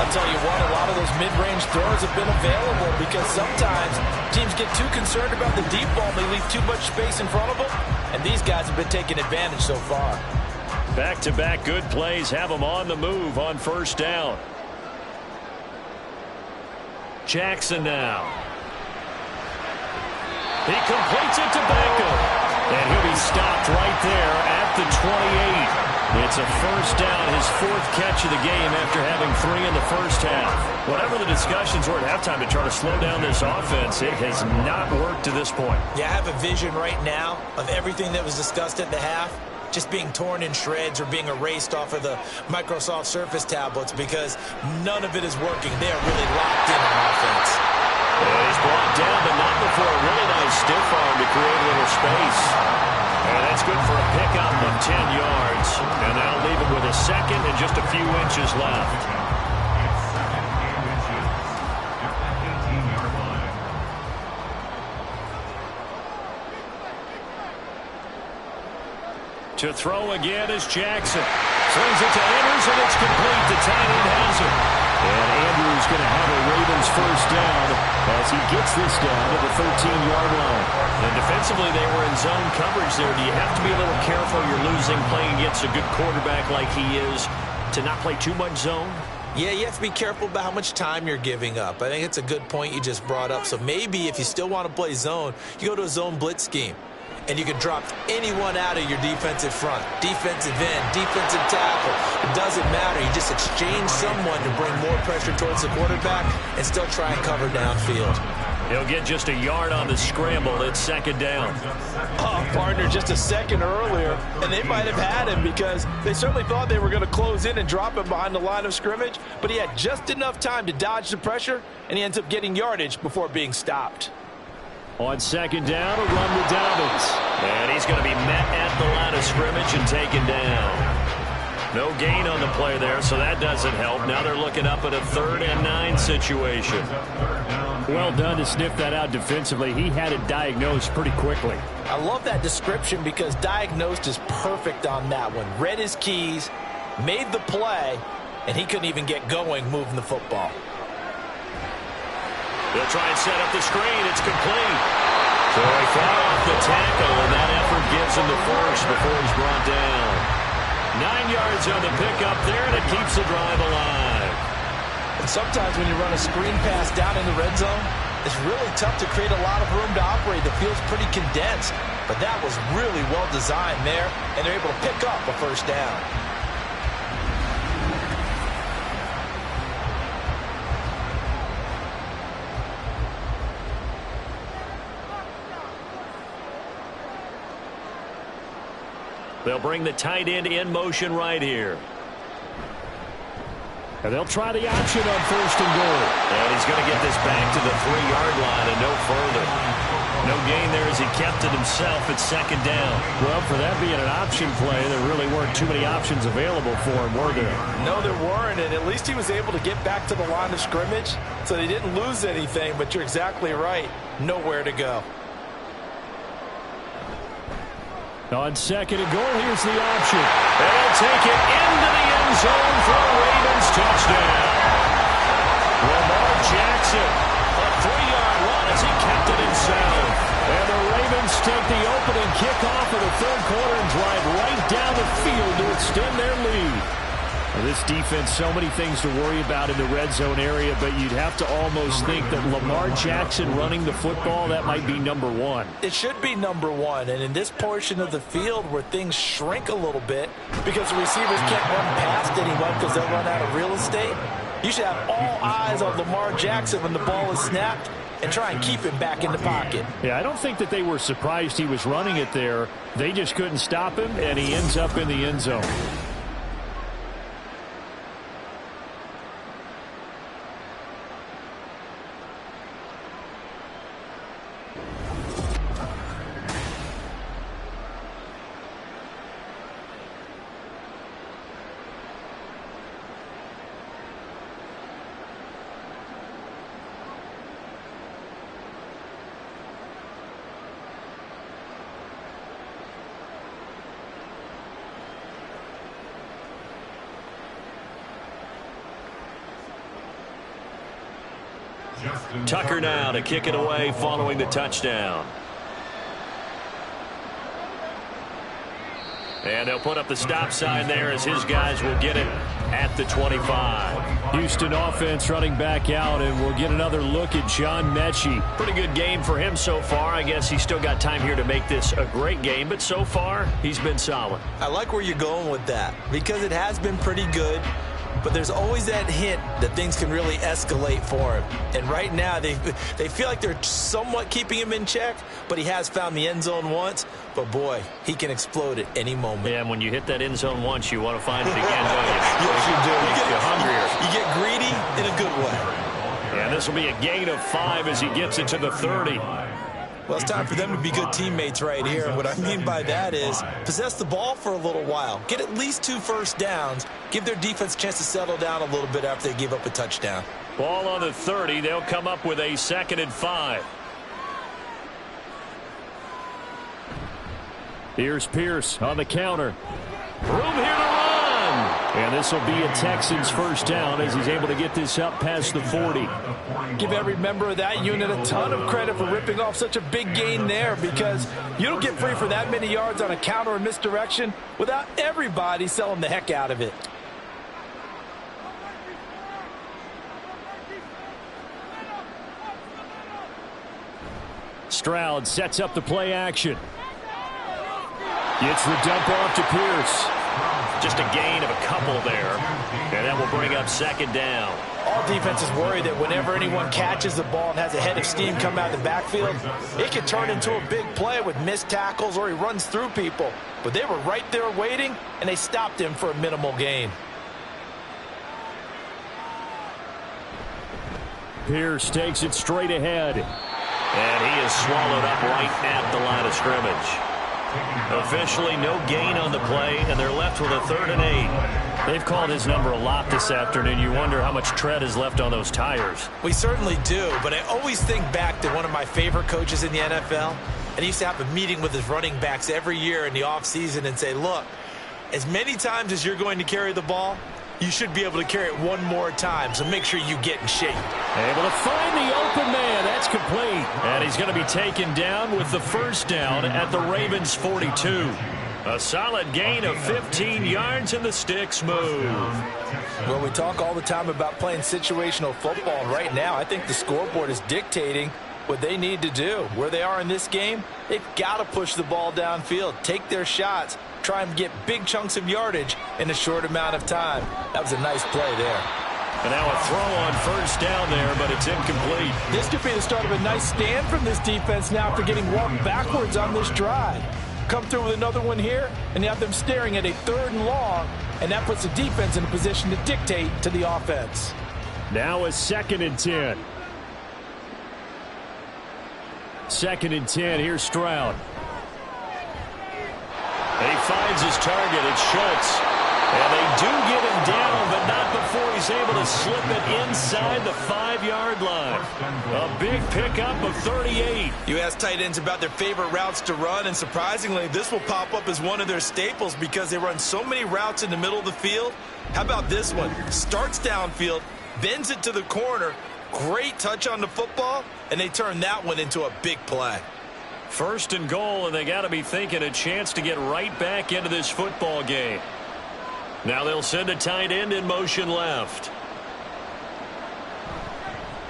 I'll tell you what, a lot of those mid-range throws have been available because sometimes teams get too concerned about the deep ball. They leave too much space in front of them, and these guys have been taking advantage so far. Back-to-back good plays have them on the move on first down. Jackson now. He completes it to Beckham. And he'll be stopped right there at the 28. It's a first down, his fourth catch of the game after having 3 in the first half. Whatever the discussions were at halftime to try to slow down this offense, it has not worked to this point. Yeah, I have a vision right now of everything that was discussed at the half just being torn in shreds or being erased off of the Microsoft Surface tablets because none of it is working. They are really locked in on offense. And he's brought down, but not before a really nice stiff arm to create a little space. And that's good for a pickup of 10 yards. And that'll leave him with a second and just a few inches left. To throw again is Jackson. Slings it to Andrews, and it's complete. The tight end has it. And Andrews going to have a Ravens first down as he gets this down to the 13-yard line. And defensively, they were in zone coverage there. Do you have to be a little careful? You're losing playing against a good quarterback like he is to not play too much zone? Yeah, you have to be careful about how much time you're giving up. I think it's a good point you just brought up. So maybe if you still want to play zone, you go to a zone blitz scheme. And you can drop anyone out of your defensive front, defensive end, defensive tackle. It doesn't matter. You just exchange someone to bring more pressure towards the quarterback and still try and cover downfield. He'll get just a yard on the scramble. It's second down. Oh, partner, just a second earlier, and they might have had him because they certainly thought they were going to close in and drop him behind the line of scrimmage, but he had just enough time to dodge the pressure, and he ends up getting yardage before being stopped. On second down, a run with Dobbins. And he's going to be met at the line of scrimmage and taken down. No gain on the play there, so that doesn't help. Now they're looking up at a 3rd and 9 situation. Well done to sniff that out defensively. He had it diagnosed pretty quickly. I love that description because diagnosed is perfect on that one. Read his keys, made the play, and he couldn't even get going moving the football. They'll try and set up the screen. It's complete. So he fought off the tackle, and that effort gives him the first before he's brought down. 9 yards on the pickup there, and it keeps the drive alive. And sometimes when you run a screen pass down in the red zone, it's really tough to create a lot of room to operate. The field's pretty condensed, but that was really well designed there, and they're able to pick up a first down. They'll bring the tight end in motion right here. And they'll try the option on 1st and goal. And he's going to get this back to the 3-yard line and no further. No gain there as he kept it himself at second down. Well, for that being an option play, there really weren't too many options available for him, were there? No, there weren't, and at least he was able to get back to the line of scrimmage, so they didn't lose anything, but you're exactly right. Nowhere to go. On 2nd and goal, here's the option. And he'll take it into the end zone for a Ravens touchdown. Lamar Jackson, a 3-yard run as he kept it himself. And the Ravens take the opening kickoff of the 3rd quarter and drive right down the field to extend their lead. Well, this defense, so many things to worry about in the red zone area, but you'd have to almost think that Lamar Jackson running the football, that might be number 1. It should be number 1, and in this portion of the field where things shrink a little bit because the receivers can't run past anyone because they'll run out of real estate, you should have all eyes on Lamar Jackson when the ball is snapped and try and keep him back in the pocket. Yeah, I don't think that they were surprised he was running it there. They just couldn't stop him, and he ends up in the end zone. Tucker now to kick it away following the touchdown. And they'll put up the stop sign there as his guys will get it at the 25. Houston offense running back out, and we'll get another look at John Mechie. Pretty good game for him so far. I guess he's still got time here to make this a great game, but so far, he's been solid. I like where you're going with that because it has been pretty good, but there's always that hint that things can really escalate for him. And right now, they feel like they're somewhat keeping him in check, but he has found the end zone once. But, boy, he can explode at any moment. Yeah, and when you hit that end zone once, you want to find it again, don't you? Yes, you do. You get hungrier. You get greedy in a good way. And this will be a gain of 5 as he gets it to the 30. Well, it's time for them to be good teammates right here. And what I mean by that is possess the ball for a little while. Get at least 2 first downs. Give their defense a chance to settle down a little bit after they give up a touchdown. Ball on the 30. They'll come up with a 2nd and 5. Here's Pierce on the counter. Room here to run. And this will be a Texans first down as he's able to get this up past the 40. Give every member of that unit a ton of credit for ripping off such a big gain there, because you don't get free for that many yards on a counter or misdirection without everybody selling the heck out of it. Stroud sets up the play action. Gets the dump off to Pierce. Just a gain of a couple there. And that will bring up 2nd down. All defenses worry that whenever anyone catches the ball and has a head of steam come out of the backfield, it can turn into a big play with missed tackles or he runs through people. But they were right there waiting, and they stopped him for a minimal gain. Pierce takes it straight ahead. And he is swallowed up right at the line of scrimmage. Officially no gain on the play, and they're left with a 3rd and 8. They've called his number a lot this afternoon. You wonder how much tread is left on those tires. We certainly do, but I always think back to one of my favorite coaches in the NFL, and he used to have a meeting with his running backs every year in the offseason and say, look, as many times as you're going to carry the ball, you should be able to carry it one more time, so make sure you get in shape. Able to find the open man. That's complete. And he's going to be taken down with the first down at the Ravens' 42. A solid gain of 15 yards, and the sticks move. Well, we talk all the time about playing situational football, and right now I think the scoreboard is dictating what they need to do. Where they are in this game, they've got to push the ball downfield, take their shots, try and get big chunks of yardage in a short amount of time. That was a nice play there. And now a throw on first down there, but it's incomplete. This could be the start of a nice stand from this defense now after getting walked backwards on this drive. Come through with another one here, and you have them staring at a 3rd and long, and that puts the defense in a position to dictate to the offense. Now a 2nd and 10. 2nd and 10. Here's Stroud. He finds his target. It's Schultz. And they do get him down, but not before he's able to slip it inside the 5-yard line. A big pickup of 38. You ask tight ends about their favorite routes to run, and surprisingly, this will pop up as one of their staples because they run so many routes in the middle of the field. How about this one? Starts downfield, bends it to the corner, great touch on the football, and they turn that one into a big play. 1st and goal, and they got to be thinking a chance to get right back into this football game. Now they'll send a tight end in motion left.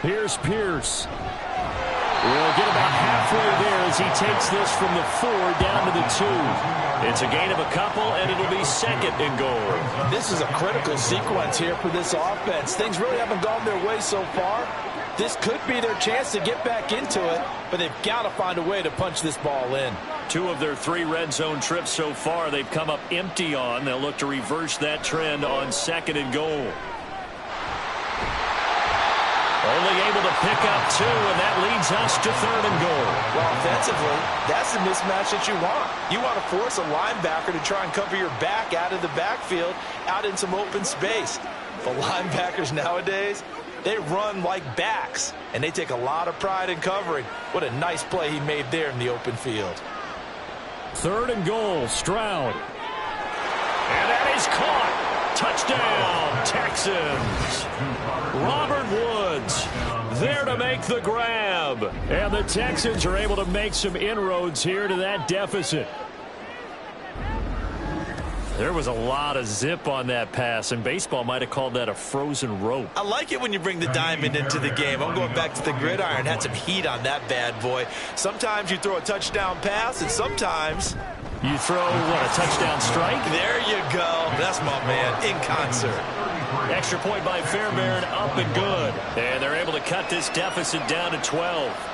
Here's Pierce. We'll get about halfway there as he takes this from the 4 down to the 2. It's a gain of a couple, and it'll be 2nd and goal. This is a critical sequence here for this offense. Things really haven't gone their way so far. This could be their chance to get back into it, but they've got to find a way to punch this ball in. 2 of their 3 red zone trips so far they've come up empty on. They'll look to reverse that trend on 2nd and goal. Only able to pick up 2, and that leads us to 3rd and goal. Well, offensively, that's the mismatch that you want. You want to force a linebacker to try and cover your back out of the backfield, out in some open space. But linebackers nowadays, they run like backs, and they take a lot of pride in covering. What a nice play he made there in the open field. 3rd and goal, Stroud. And that is caught. Touchdown, Texans. Robert Woods there to make the grab. And the Texans are able to make some inroads here to that deficit. There was a lot of zip on that pass, and baseball might have called that a frozen rope. I like it when you bring the diamond into the game. I'm going back to the gridiron. Had some heat on that bad boy. Sometimes you throw a touchdown pass, and sometimes you throw, what, a touchdown strike? There you go. That's my man, in concert. Extra point by Fairbairn, up and good. And they're able to cut this deficit down to 12.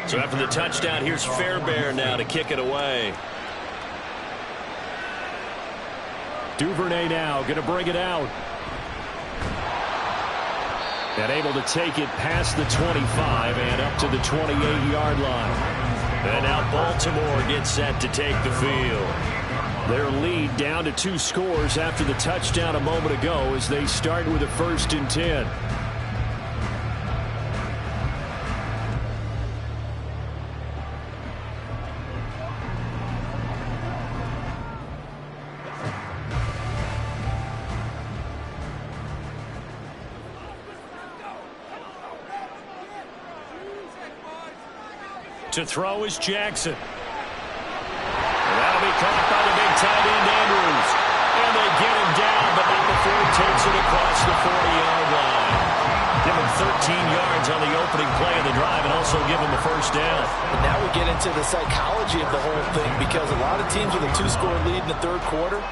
So after the touchdown, here's Fairbairn now to kick it away. Duvernay now going to bring it out. And able to take it past the 25 and up to the 28-yard line. And now Baltimore gets set to take the field. Their lead down to 2 scores after the touchdown a moment ago as they start with a 1st and 10. To throw is Jackson. And that'll be caught by the big tight end, Andrews. And they get him down, but not before he takes it across the 40-yard line. Give him 13 yards on the opening play of the drive and also give him a 1st down. And now we get into the psychology of the whole thing, because a lot of teams with a 2-score lead in the 3rd quarter,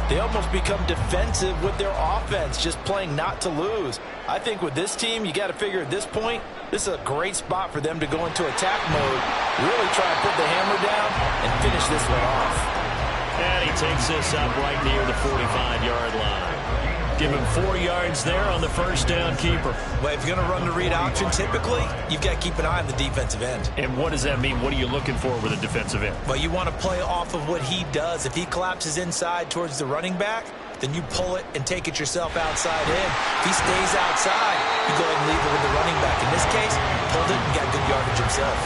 they almost become defensive with their offense, just playing not to lose. I think with this team, you got to figure at this point, this is a great spot for them to go into attack mode, really try and put the hammer down and finish this one off. And he takes this up right near the 45-yard line. Give him 4 yards there on the 1st down keeper. Well, if you're going to run the read option, typically, you've got to keep an eye on the defensive end. And what does that mean? What are you looking for with a defensive end? Well, you want to play off of what he does. If he collapses inside towards the running back, then you pull it and take it yourself outside in. If he stays outside, you go ahead and leave it with the running back. In this case, pulled it and got good yardage himself.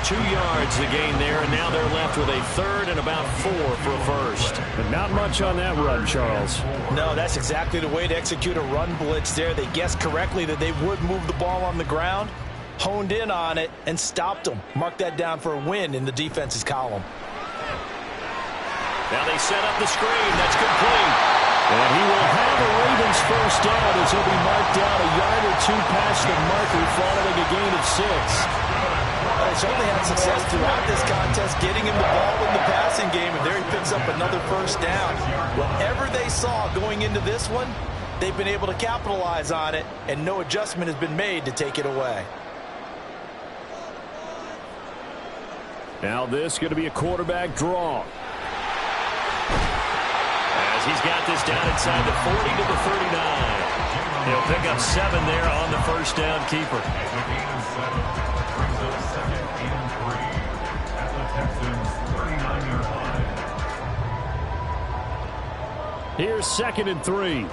2 yards to gain there, and now they're left with a 3rd and about 4 for a 1st. But not much on that run, Charles. No, that's exactly the way to execute a run blitz there. They guessed correctly that they would move the ball on the ground, honed in on it, and stopped them. Mark that down for a win in the defense's column. Now they set up the screen. That's complete. And he will have a Ravens 1st down as he'll be marked down a yard or 2 past the marker following a gain of 6. They certainly had success throughout this contest, getting him the ball in the passing game, and there he picks up another 1st down. Whatever they saw going into this one, they've been able to capitalize on it, and no adjustment has been made to take it away. Now this going to be a quarterback draw. As he's got this down inside the 40 to the 39. He'll pick up 7 there on the 1st down keeper. Here's 2nd and 3.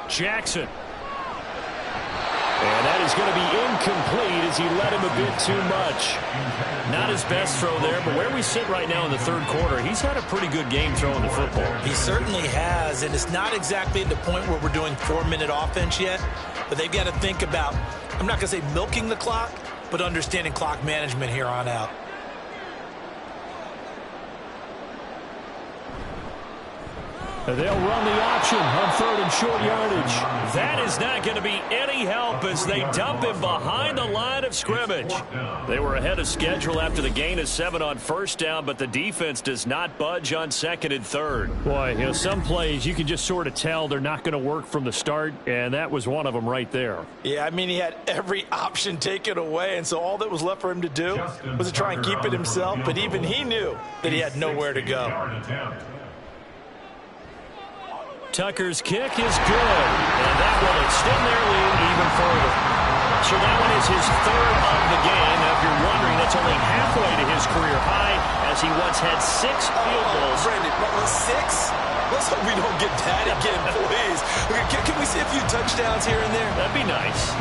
Jackson. And that is going to be incomplete as he led him a bit too much. Not his best throw there, but where we sit right now in the 3rd quarter, he's had a pretty good game throwing the football. He certainly has, and it's not exactly at the point where we're doing 4-minute offense yet, but they've got to think about, I'm not going to say milking the clock, but understanding clock management here on out. They'll run the option on 3rd and short yardage. That is not going to be any help as they dump him behind the line of scrimmage. They were ahead of schedule after the gain of 7 on 1st down, but the defense does not budge on 2nd and 3rd. Boy, you know, some plays you can just sort of tell they're not going to work from the start, and that was one of them right there. Yeah, I mean, he had every option taken away, and so all that was left for him to do was to try and keep it himself, but even he knew that he had nowhere to go. Tucker's kick is good, and that will extend their lead even further. So that one is his 3rd of the game. Now, if you're wondering, that's only halfway to his career high, as he once had 6 field goals. Brandon, 6? Let's hope we don't get that again, please. Can we see a few touchdowns here and there? That'd be nice.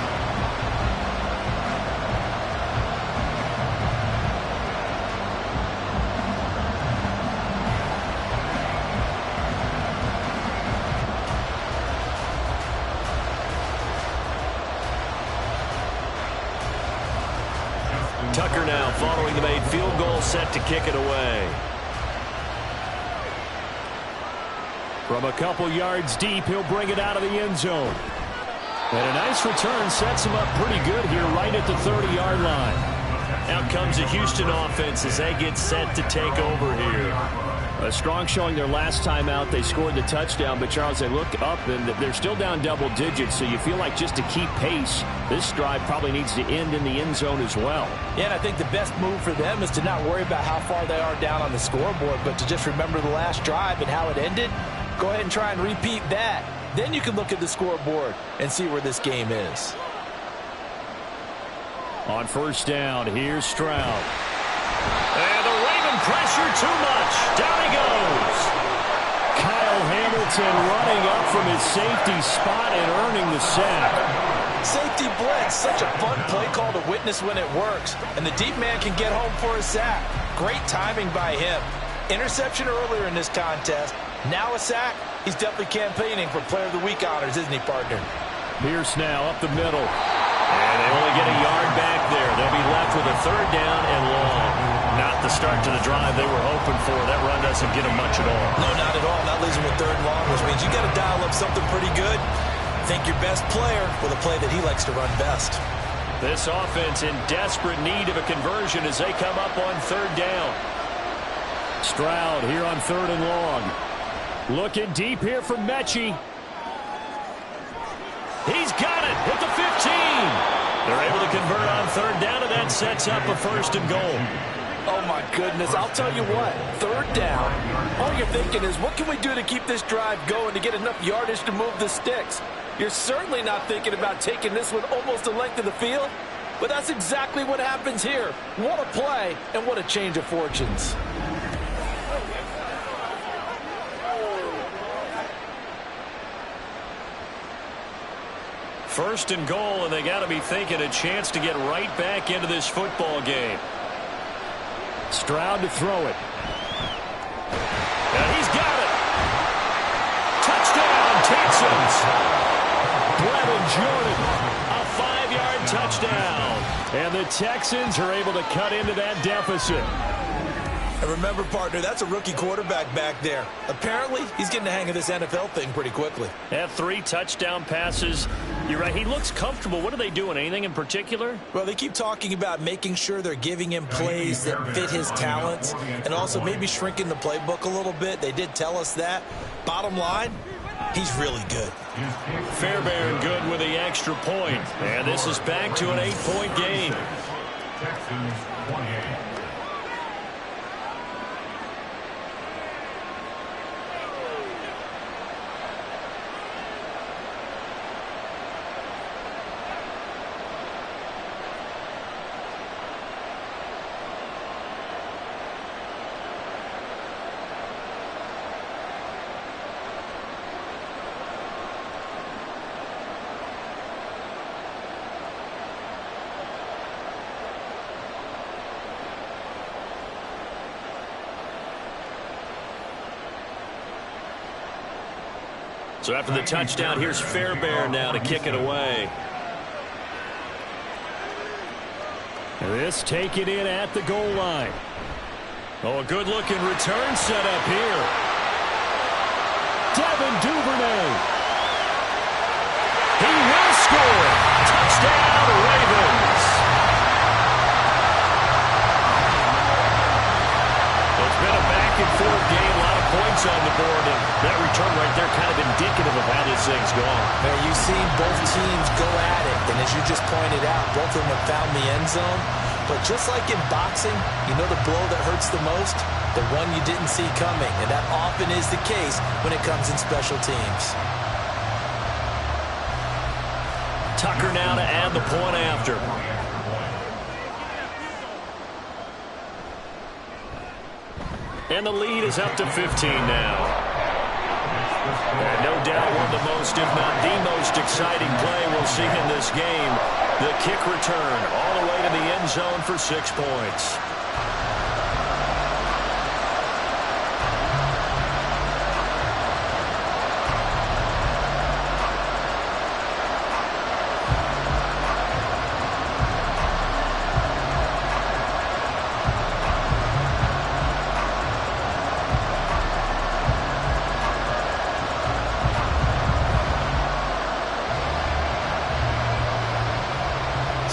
Tucker now following the made field goal, set to kick it away. From a couple yards deep, he'll bring it out of the end zone. And a nice return sets him up pretty good here right at the 30-yard line. Out comes the Houston offense as they get set to take over here. A strong showing their last time out. They scored the touchdown, but Charles, they look up and they're still down double digits, so you feel like just to keep pace, this drive probably needs to end in the end zone as well. Yeah, and I think the best move for them is to not worry about how far they are down on the scoreboard, but to just remember the last drive and how it ended. Go ahead and try and repeat that. Then you can look at the scoreboard and see where this game is. On first down, here's Stroud. And the Raven pressure too much. Down he goes. Kyle Hamilton running up from his safety spot and earning the sack. Safety blitz, such a fun play call to witness when it works. And the deep man can get home for a sack. Great timing by him. Interception earlier in this contest. Now a sack. He's definitely campaigning for Player of the Week honors, isn't he, partner? Pierce now up the middle. And they only get a yard back there. They'll be left with a third down and long. Not the start to the drive they were hoping for. That run doesn't get them much at all. No, not at all. That leaves them with third and long, which means you got to dial up something pretty good. Think your best player with a play that he likes to run best. This offense in desperate need of a conversion as they come up on third down. Stroud here on third and long. Looking deep here for Mechie. He's got it at the 15. They're able to convert on third down, and that sets up a first and goal. Oh, my goodness. I'll tell you what. Third down, all you're thinking is, what can we do to keep this drive going to get enough yardage to move the sticks? You're certainly not thinking about taking this one almost the length of the field, but that's exactly what happens here. What a play, and what a change of fortunes. First and goal, and they got to be thinking a chance to get right back into this football game. Stroud to throw it. And he's got it. Touchdown, Texans. Brevin Jordan, a 5-yard touchdown. And the Texans are able to cut into that deficit. And remember, partner, that's a rookie quarterback back there. Apparently, he's getting the hang of this NFL thing pretty quickly. Had 3 touchdown passes. You're right, he looks comfortable. What are they doing? Anything in particular? Well, they keep talking about making sure they're giving him plays that fit his talents and also maybe shrinking the playbook a little bit. They did tell us that. Bottom line, he's really good. Fairbairn good with the extra point. And this is back to an 8-point game. Texans 28. So after the touchdown, here's Fairbairn now to kick it away. This taken in at the goal line. Oh, a good-looking return set up here. Devin Duvernay. He will score. Touchdown, Ravens. It's been a back-and-forth game. A lot of points on the board, and that return right there kind of indicative of how this thing's gone. Now, you've seen both teams go at it, and as you just pointed out, both of them have found the end zone. But just like in boxing, you know the blow that hurts the most? The one you didn't see coming, and that often is the case when it comes in special teams. Tucker now to add the point after. And the lead is up to 15 now. And no doubt one of the most, if not the most exciting play we'll see in this game. The kick return all the way to the end zone for 6 points.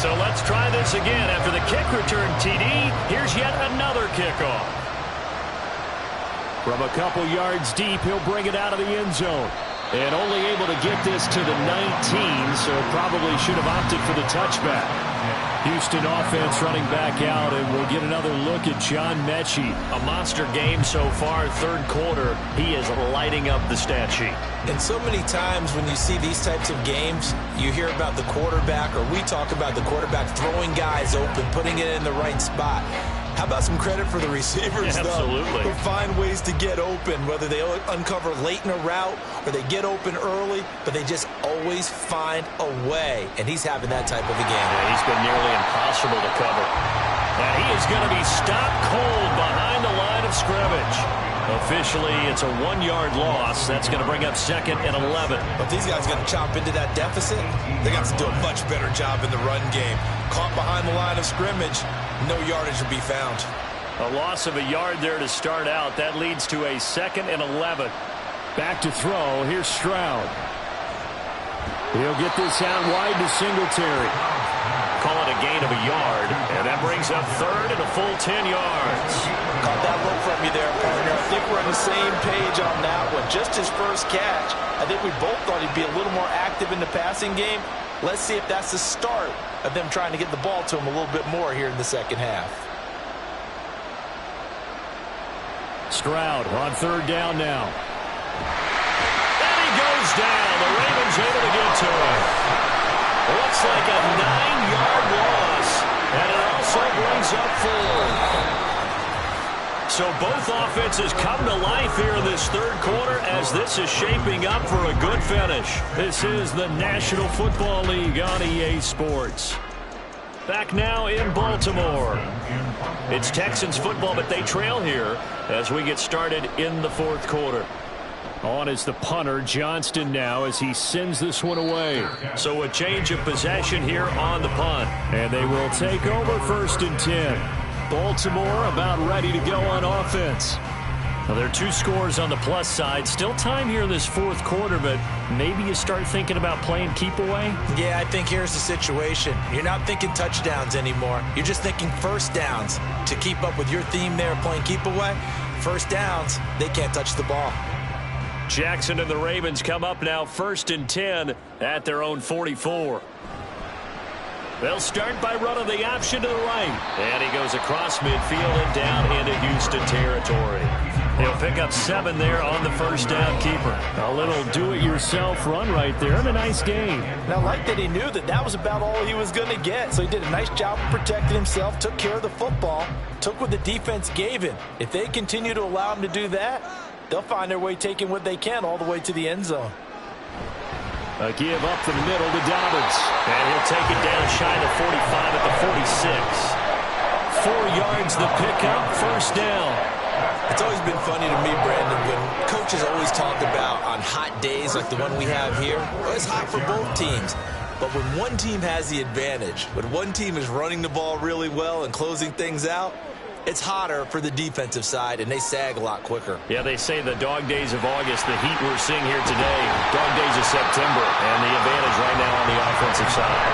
So let's try this again. After the kick return TD, here's yet another kickoff. From a couple yards deep, he'll bring it out of the end zone. And only able to get this to the 19, so probably should have opted for the touchback. Houston offense running back out, and we'll get another look at John Mechie. A monster game so far, third quarter. He is lighting up the stat sheet. And so many times when you see these types of games, you hear about the quarterback, or we talk about the quarterback throwing guys open, putting it in the right spot. How about some credit for the receivers, though? Absolutely. Who find ways to get open, whether they uncover late in a route or they get open early, but they just always find a way. And he's having that type of a game. Yeah, he's been nearly impossible to cover. And he is going to be stopped cold behind the line of scrimmage. Officially, it's a 1-yard loss. That's going to bring up 2nd and 11. But these guys got to chop into that deficit. They got to do a much better job in the run game. Caught behind the line of scrimmage, no yardage to be found. A loss of a yard there to start out. That leads to a 2nd and 11. Back to throw. Here's Stroud. He'll get this out wide to Singletary. Call it a gain of a yard, and that brings up 3rd and a full 10 yards. Caught that look from you there, partner. I think we're on the same page on that one. Just his first catch. I think we both thought he'd be a little more active in the passing game. Let's see if that's the start of them trying to get the ball to him a little bit more here in the second half. Stroud on 3rd down now. And he goes down. The Ravens able to get to him. Looks like a 9-yard loss, and it also brings up 4. So both offenses come to life here in this third quarter as this is shaping up for a good finish. This is the National Football League on EA Sports. Back now in Baltimore. It's Texans football, but they trail here as we get started in the fourth quarter. On is the punter, Johnston, now as he sends this one away. So a change of possession here on the punt. And they will take over 1st and 10. Baltimore about ready to go on offense. Now, there are 2 scores on the plus side. Still time here in this fourth quarter, but maybe you start thinking about playing keep away? Yeah, I think here's the situation. You're not thinking touchdowns anymore. You're just thinking first downs. To keep up with your theme there, playing keep away, first downs, they can't touch the ball. Jackson and the Ravens come up now 1st and 10 at their own 44. They'll start by running the option to the right. And he goes across midfield and down into Houston territory. He'll pick up 7 there on the first down keeper. A little do-it-yourself run right there and a nice gain. And I like that he knew that that was about all he was going to get. So he did a nice job of protecting himself, took care of the football, took what the defense gave him. If they continue to allow him to do that, they'll find their way taking what they can all the way to the end zone. A give up the middle to Dobbins. And he'll take it down shy of the 45 at the 46. 4 yards the pickup, first down. It's always been funny to me, Brandon, when coaches always talk about on hot days like the one we have here, well, it's hot for both teams. But when one team has the advantage, when one team is running the ball really well and closing things out, it's hotter for the defensive side, and they sag a lot quicker. Yeah, they say the dog days of August, the heat we're seeing here today, dog days of September, and the advantage right now on the offensive side.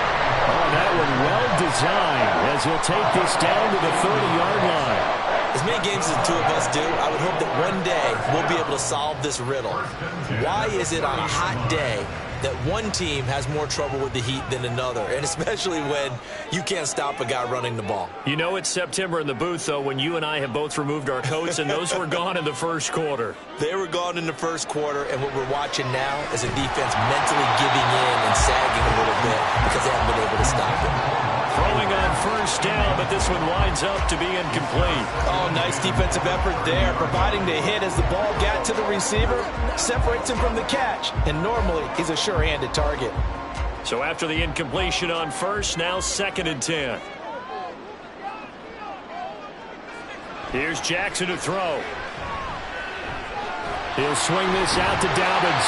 Oh, that one well designed as he'll take this down to the 30-yard line. As many games as the two of us do, I would hope that one day we'll be able to solve this riddle. Why is it on a hot day that one team has more trouble with the heat than another, and especially when you can't stop a guy running the ball? You know it's September in the booth, though, when you and I have both removed our coats, and those were gone in the first quarter. They were gone in the first quarter, and what we're watching now is a defense mentally giving in and sagging a little bit because they haven't been able to stop it. Throwing on first down, but this one winds up to be incomplete. Oh, nice defensive effort there, providing the hit as the ball got to the receiver, separates him from the catch, and normally he's a sure-handed target. So after the incompletion on first, now 2nd and 10. Here's Jackson to throw. He'll swing this out to Dobbins.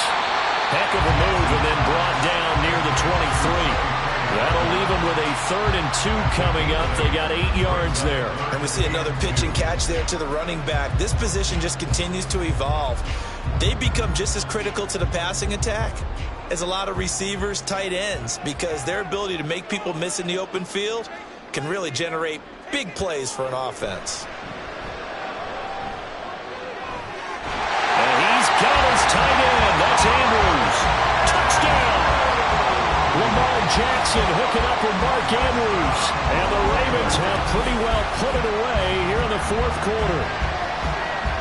Heck of a move, and then brought down near the 23. That'll leave them with a 3rd and 2 coming up. They got 8 yards there. And we see another pitch and catch there to the running back. This position just continues to evolve. They become just as critical to the passing attack is a lot of receivers, tight ends, because their ability to make people miss in the open field can really generate big plays for an offense. And he's got his tight end. That's Andrews. Touchdown. Lamar Jackson hooking up with Mark Andrews. And the Ravens have pretty well put it away here in the fourth quarter.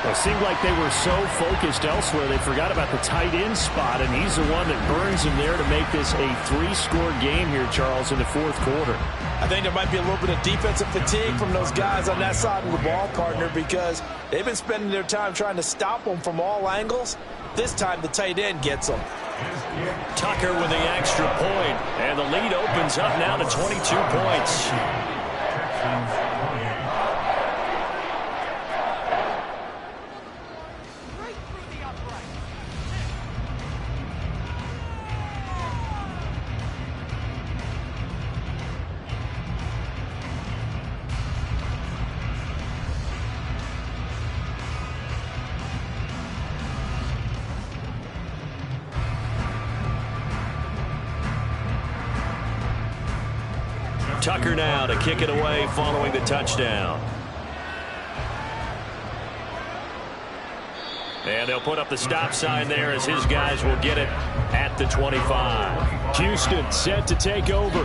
It seemed like they were so focused elsewhere, they forgot about the tight end spot, and he's the one that burns him there to make this a 3-score game here, Charles, in the fourth quarter. I think there might be a little bit of defensive fatigue from those guys on that side of the ball, partner, because they've been spending their time trying to stop them from all angles. This time the tight end gets them. Tucker with the extra point, and the lead opens up now to 22 points. Tucker now to kick it away following the touchdown. And they'll put up the stop sign there as his guys will get it at the 25. Houston set to take over.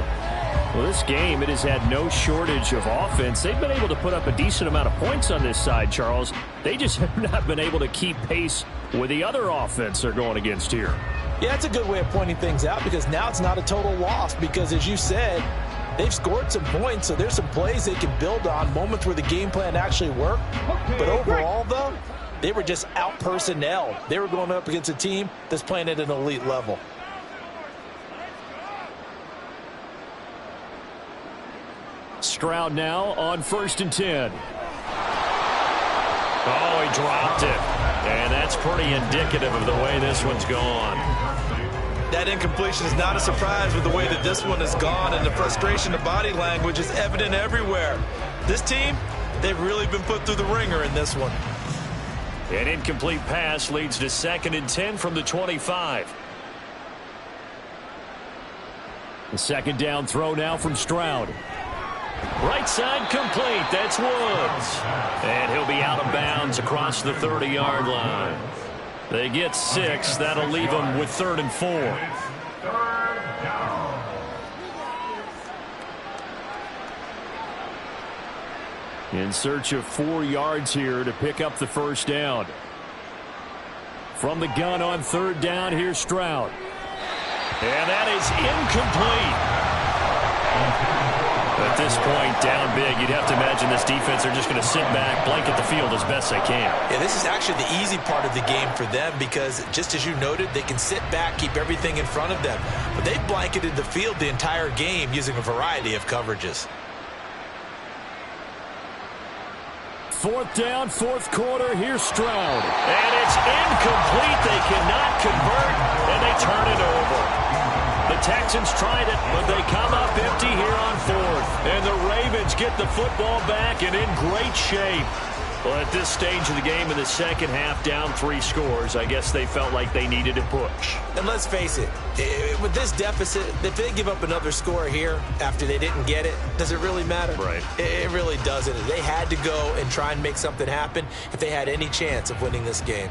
Well, this game, it has had no shortage of offense. They've been able to put up a decent amount of points on this side, Charles. They just have not been able to keep pace with the other offense they're going against here. Yeah, that's a good way of pointing things out, because now it's not a total loss, because as you said, they've scored some points, so there's some plays they can build on, moments where the game plan actually worked. But overall, though, they were just out-personnelled. They were going up against a team that's playing at an elite level. Stroud now on 1st and 10. Oh, he dropped it. And that's pretty indicative of the way this one's gone. That incompletion is not a surprise with the way that this one has gone, and the frustration of body language is evident everywhere. This team, they've really been put through the ringer in this one. An incomplete pass leads to 2nd and 10 from the 25. The 2nd down throw now from Stroud. Right side complete. That's Woods. And he'll be out of bounds across the 30-yard line. They get 6. That'll leave them with 3rd and 4. In search of 4 yards here to pick up the 1st down. From the gun on 3rd down, here's Stroud. And that is incomplete. At this point, down big, you'd have to imagine this defense are just going to sit back, blanket the field as best they can. Yeah, this is actually the easy part of the game for them, because just as you noted, they can sit back, keep everything in front of them. But they've blanketed the field the entire game using a variety of coverages. 4th down, 4th quarter, here's Stroud. And it's incomplete. They cannot convert, and they turn it over. The Texans tried it, but they come up empty here on 4th. And the Ravens get the football back and in great shape. Well, at this stage of the game in the second half, down 3 scores, I guess they felt like they needed to push. And let's face it, with this deficit, if they give up another score here after they didn't get it, does it really matter? Right. It really doesn't. They had to go and try and make something happen if they had any chance of winning this game.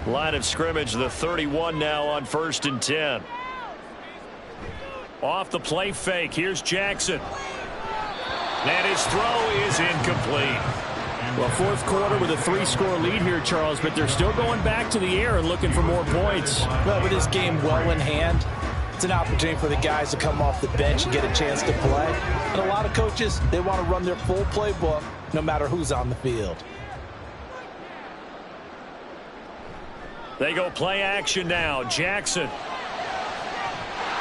Line of scrimmage, the 31 now on 1st and 10. Off the play fake, here's Jackson. And his throw is incomplete. Well, 4th quarter with a 3-score lead here, Charles, but they're still going back to the air and looking for more points. Well, with this game well in hand, it's an opportunity for the guys to come off the bench and get a chance to play. And a lot of coaches, they want to run their full playbook no matter who's on the field. They go play action now. Jackson.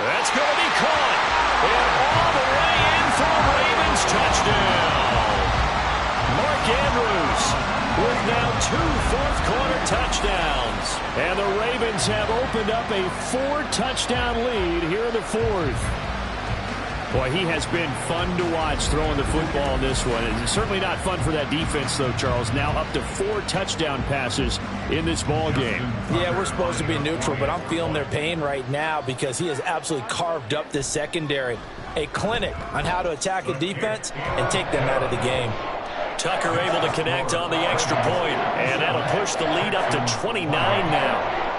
That's going to be caught. And all the way in for a Ravens touchdown. Mark Andrews with now 2 fourth-quarter touchdowns. And the Ravens have opened up a 4-touchdown lead here in the 4th. Boy, he has been fun to watch throwing the football in this one. It's certainly not fun for that defense, though, Charles. Now up to 4 touchdown passes in this ball game. Yeah, we're supposed to be neutral, but I'm feeling their pain right now because he has absolutely carved up this secondary. A clinic on how to attack a defense and take them out of the game. Tucker able to connect on the extra point, and that'll push the lead up to 29 now.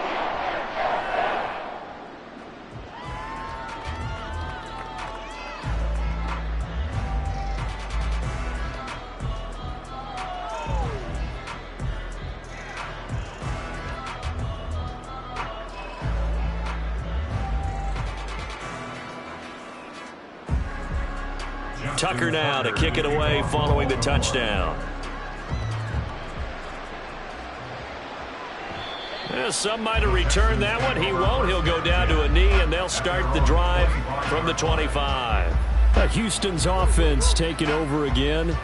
Tucker now to kick it away following the touchdown. Some might have returned that one. He won't. He'll go down to a knee, and they'll start the drive from the 25. Houston's offense taking over again.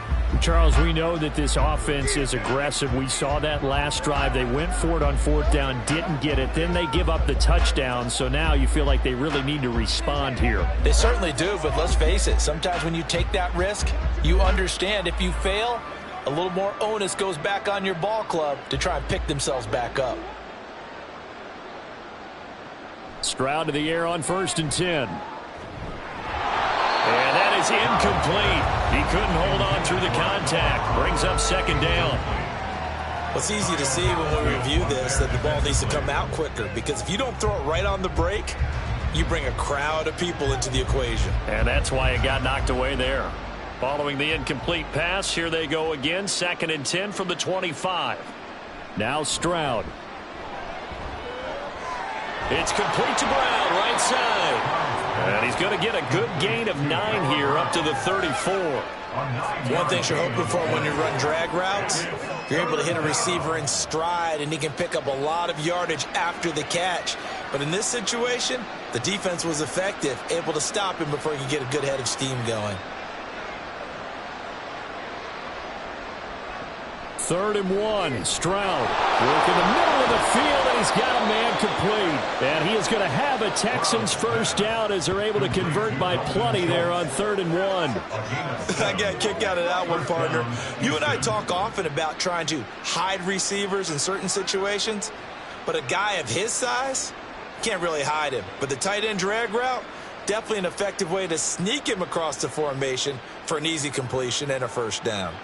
Charles, we know that this offense is aggressive. We saw that last drive. They went for it on 4th down, didn't get it. Then they give up the touchdown. So now you feel like they really need to respond here. They certainly do, but let's face it. Sometimes when you take that risk, you understand if you fail, a little more onus goes back on your ball club to try and pick themselves back up. Stroud to the air on 1st and 10. And that is incomplete. He couldn't hold on through the contact. Brings up 2nd down. Well, it's easy to see when we review this that the ball needs to come out quicker, because if you don't throw it right on the break, you bring a crowd of people into the equation. And that's why it got knocked away there. Following the incomplete pass, here they go again. 2nd and 10 from the 25. Now Stroud. It's complete to Brown, right side. And he's going to get a good gain of 9 here up to the 34. One thing you're hoping for when you run drag routes, you're able to hit a receiver in stride, and he can pick up a lot of yardage after the catch. But in this situation, the defense was effective, able to stop him before he could get a good head of steam going. 3rd and 1. Stroud work in the middle of the field, and he's got a man complete. And he is going to have a Texans 1st down as they're able to convert by plenty there on 3rd and 1. I got a kick out of that one, partner. You and I talk often about trying to hide receivers in certain situations, but a guy of his size can't really hide him. But the tight end drag route, definitely an effective way to sneak him across the formation for an easy completion and a 1st down.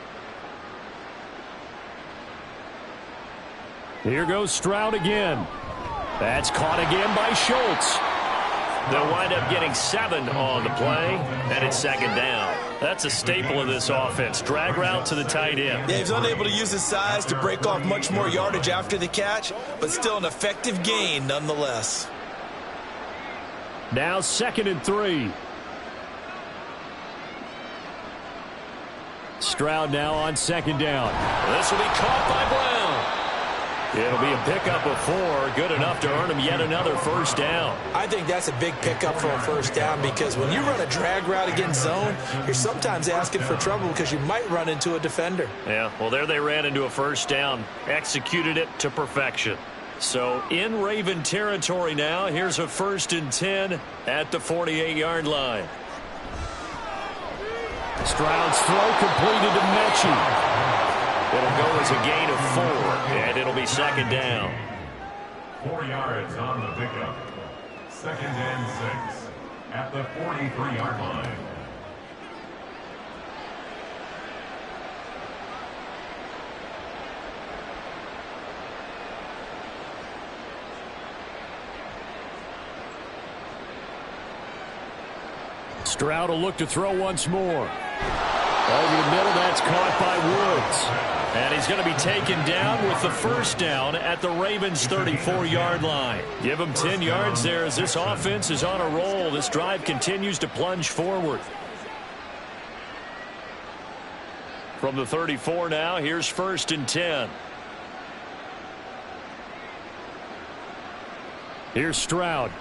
Here goes Stroud again. That's caught again by Schultz. They'll wind up getting 7 on the play, and it's 2nd down. That's a staple of this offense. Drag route to the tight end. Yeah, he's unable to use his size to break off much more yardage after the catch, but still an effective gain nonetheless. Now 2nd and 3. Stroud now on 2nd down. This will be caught by Brown. It'll be a pickup of 4, good enough to earn him yet another 1st down. I think that's a big pickup for a 1st down, because when you run a drag route against zone, you're sometimes asking for trouble because you might run into a defender. Yeah, well, there they ran into a 1st down, executed it to perfection. So in Raven territory now, here's a 1st and 10 at the 48-yard line. Stroud's throw completed to Mechie. It'll go as a gain of 4, and it'll be 2nd down. 4 yards on the pickup. 2nd and 6 at the 43-yard line. Stroud will look to throw once more. Over the middle, that's caught by Woods. And he's going to be taken down with the 1st down at the Ravens' 34-yard line. Give him 10 yards there as this offense is on a roll. This drive continues to plunge forward. From the 34 now, here's 1st and 10. Here's Stroud.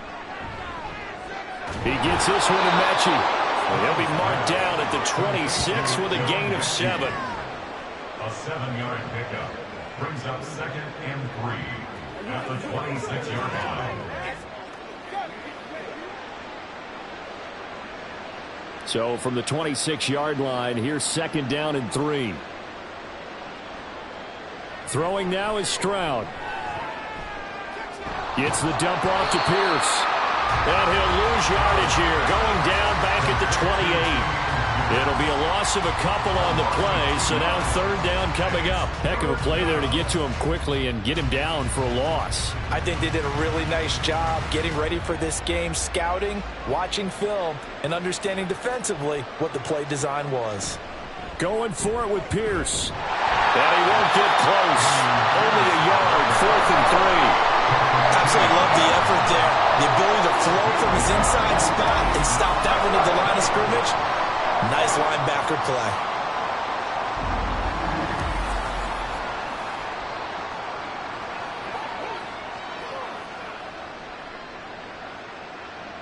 He gets this one to Mechie. He'll be marked down at the 26 with a gain of 7. A 7-yard pickup brings up 2nd and 3 at the 26-yard line. So from the 26-yard line, here's 2nd down and 3. Throwing now is Stroud. Gets the dump off to Pierce. And he'll lose yardage here, going down back at the 28. It'll be a loss of a couple on the play, so now 3rd down coming up. Heck of a play there to get to him quickly and get him down for a loss. I think they did a really nice job getting ready for this game, scouting, watching film, and understanding defensively what the play design was. Going for it with Pierce. And he won't get close. Only a yard, 4th and 3. Absolutely love the effort there. The ability to flow from his inside spot and stop that one at the line of scrimmage. Nice linebacker play.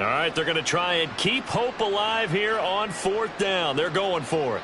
All right, they're going to try and keep hope alive here on 4th down. They're going for it.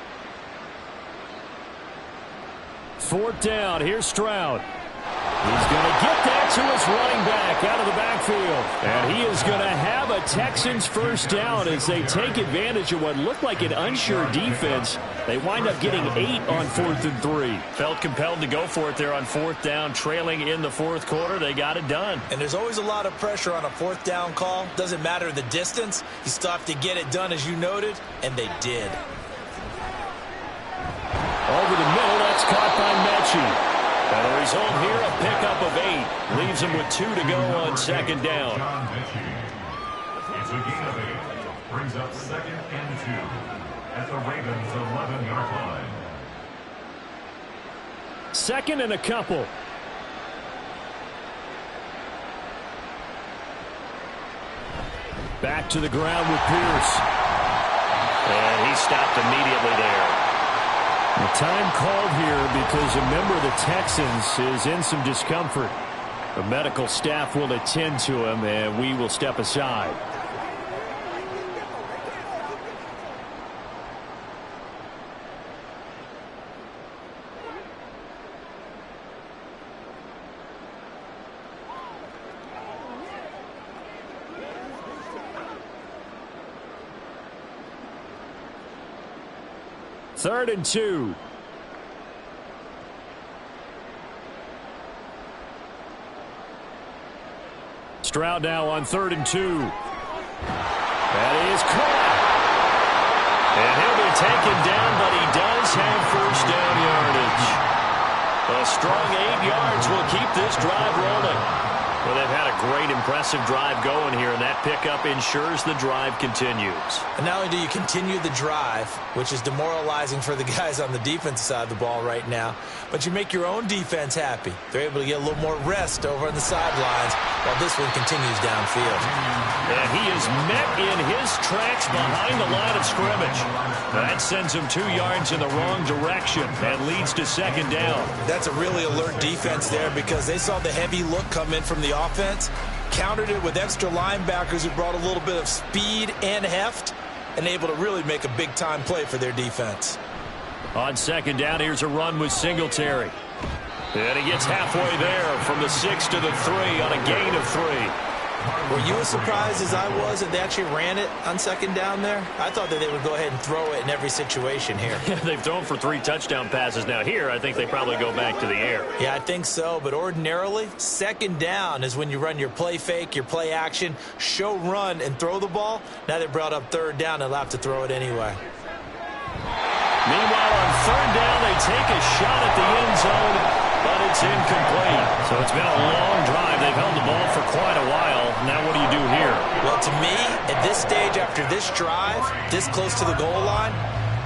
4th down. Here's Stroud. He's going to get that to his running back out of the backfield. And he is going to have a Texans 1st down as they take advantage of what looked like an unsure defense. They wind up getting 8 on 4th and 3. Felt compelled to go for it there on 4th down, trailing in the 4th quarter. They got it done. And there's always a lot of pressure on a 4th down call. Doesn't matter the distance. You still have to get it done, as you noted, and they did. Over the middle, that's caught by Mechie. And the result here, a pickup of 8. Leaves him with 2 to go on 2nd down. It's a gain of 8. Brings up 2nd and 2 at the Ravens' 11-yard line. 2nd and a couple. Back to the ground with Pierce. And he stopped immediately there. The time called here because a member of the Texans is in some discomfort. The medical staff will attend to him, and we will step aside. Third and 2. Stroud now on 3rd and 2. That is caught. And he'll be taken down, but he does have 1st down yardage. A strong 8 yards will keep this drive rolling. Well, they've had a great, impressive drive going here, and that pickup ensures the drive continues. And not only do you continue the drive, which is demoralizing for the guys on the defensive side of the ball right now, but you make your own defense happy. They're able to get a little more rest over on the sidelines while this one continues downfield. And he is met in his tracks behind the line of scrimmage. That sends him 2 yards in the wrong direction and leads to 2nd down. That's a really alert defense there because they saw the heavy look come in from the offense, countered it with extra linebackers who brought a little bit of speed and heft, and able to really make a big-time play for their defense. On 2nd down, here's a run with Singletary. And he gets halfway there from the 6 to the 3 on a gain of 3. Were you as surprised as I was that they actually ran it on 2nd down there? I thought that they would go ahead and throw it in every situation here. They've thrown for 3 touchdown passes now. Here, I think they probably go back to the air. Yeah, I think so. But ordinarily, 2nd down is when you run your play fake, your play action, show run, and throw the ball. Now they brought up 3rd down and they'll have to throw it anyway. Meanwhile, on 3rd down, they take a shot at the end zone, but it's incomplete. So it's been a long drive. They've held the ball for quite a while. Now what do you do here? Well, to me, at this stage after this drive, this close to the goal line,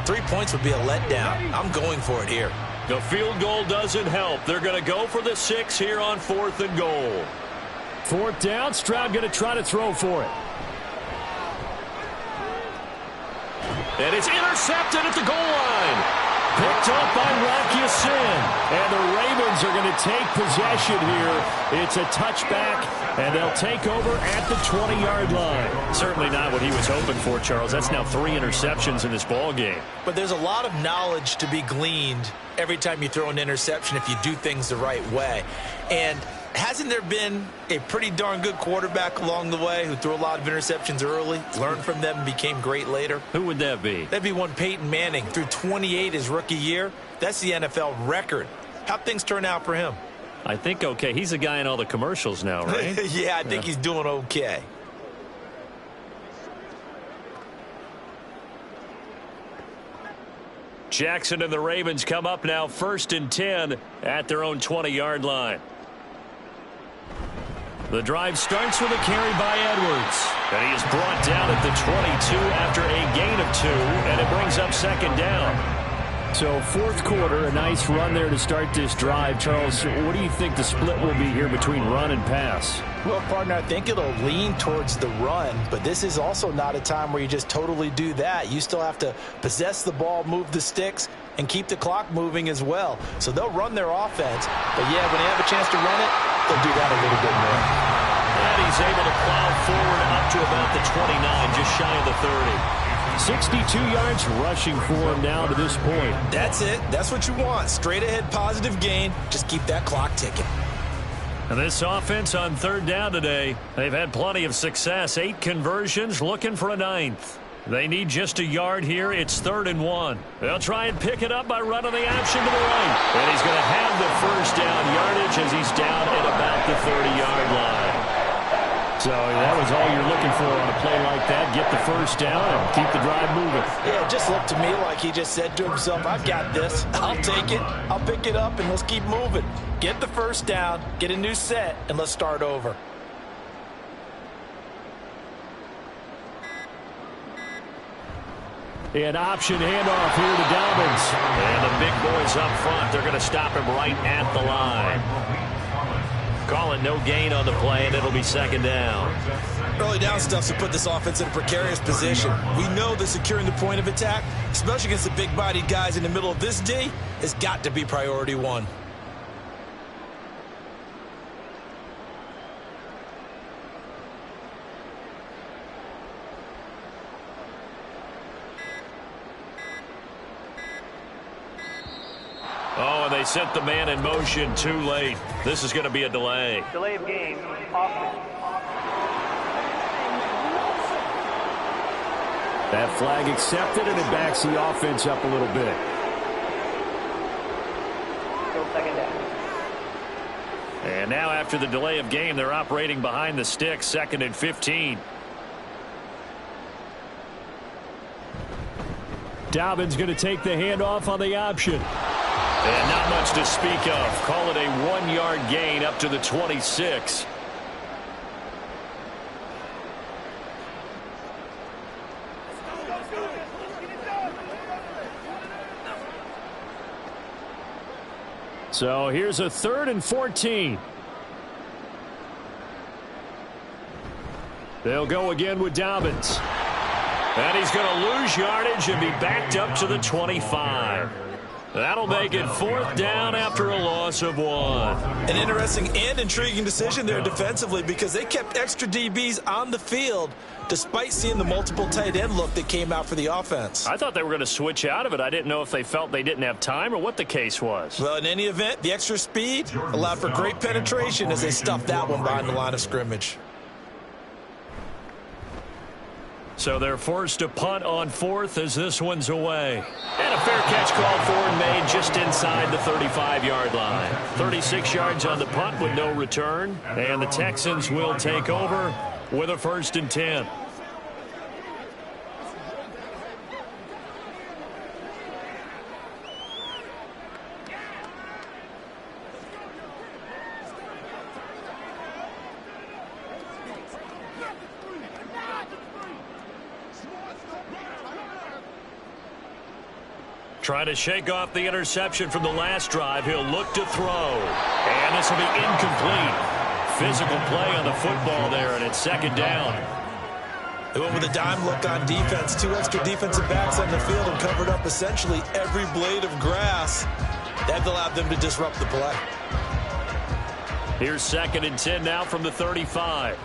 3 points would be a letdown. I'm going for it here. The field goal doesn't help. They're going to go for the 6 here on 4th and goal. 4th down, Stroud going to try to throw for it. And it's intercepted at the goal line. Picked up by Rocky Sin. And the Ravens are going to take possession here. It's a touchback, and they'll take over at the 20-yard line. Certainly not what he was hoping for, Charles. That's now 3 interceptions in this ball game. But there's a lot of knowledge to be gleaned every time you throw an interception if you do things the right way. And Hasn't there been a pretty darn good quarterback along the way who threw a lot of interceptions early, learned from them, and became great later? Who would that be? That'd be one Peyton Manning. Threw 28 his rookie year. That's the NFL record. How'd things turn out for him? I think okay. He's a guy in all the commercials now, right? Yeah, I think he's doing okay. Jackson and the Ravens come up now 1st and 10 at their own 20-yard line. The drive starts with a carry by Edwards. And he is brought down at the 22 after a gain of 2, and it brings up 2nd down. So 4th quarter, a nice run there to start this drive. Charles, what do you think the split will be here between run and pass? Well, partner, I think it'll lean towards the run, but this is also not a time where you just totally do that. You still have to possess the ball, move the sticks, and keep the clock moving as well. So they'll run their offense, but yeah, when they have a chance to run it, they'll do that a little bit more. And he's able to plow forward up to about the 29, just shy of the 30. 62 yards rushing for him now to this point. That's it. That's what you want. Straight ahead positive gain. Just keep that clock ticking. And this offense on 3rd down today, they've had plenty of success. 8 conversions, looking for a 9th. They need just a yard here. It's 3rd and 1. They'll try and pick it up by running the option to the right. And he's going to have the 1st down yardage as he's down at about the 30-yard line. So that was all you're looking for on a play like that. Get the 1st down and keep the drive moving. Yeah, it just looked to me like he just said to himself, I've got this. I'll take it. I'll pick it up, and let's keep moving. Get the 1st down, get a new set, and let's start over. An option handoff here to Dobbins. And the big boys up front, they're going to stop him right at the line. Calling no gain on the play, and it'll be 2nd down. Early down stuff to put this offense in a precarious position. We know that securing the point of attack, especially against the big-bodied guys in the middle of this D, has got to be priority 1. Oh, and they sent the man in motion too late. This is going to be a delay. Delay of game, offense. That flag accepted, and it backs the offense up a little bit. Still 2nd down. And now after the delay of game, they're operating behind the sticks, 2nd and 15. Dobbins going to take the handoff on the option. And not much to speak of. Call it a 1-yard gain up to the 26. So here's a 3rd and 14. They'll go again with Dobbins. And he's going to lose yardage and be backed up to the 25. That'll make it 4th down after a loss of 1. An interesting and intriguing decision there defensively because they kept extra DBs on the field despite seeing the multiple tight end look that came out for the offense. I thought they were going to switch out of it. I didn't know if they felt they didn't have time or what the case was. Well, in any event, the extra speed allowed for great penetration as they stuffed that one behind the line of scrimmage. So they're forced to punt on 4th as this one's away. And a fair catch called for and made just inside the 35-yard line. 36 yards on the punt with no return. And the Texans will take over with a 1st and 10. Trying to shake off the interception from the last drive. He'll look to throw. And this will be incomplete. Physical play on the football there, and it's 2nd down. They went with a dime look on defense. 2 extra defensive backs on the field and covered up essentially every blade of grass. That allowed them to disrupt the play. Here's 2nd and 10 now from the 35.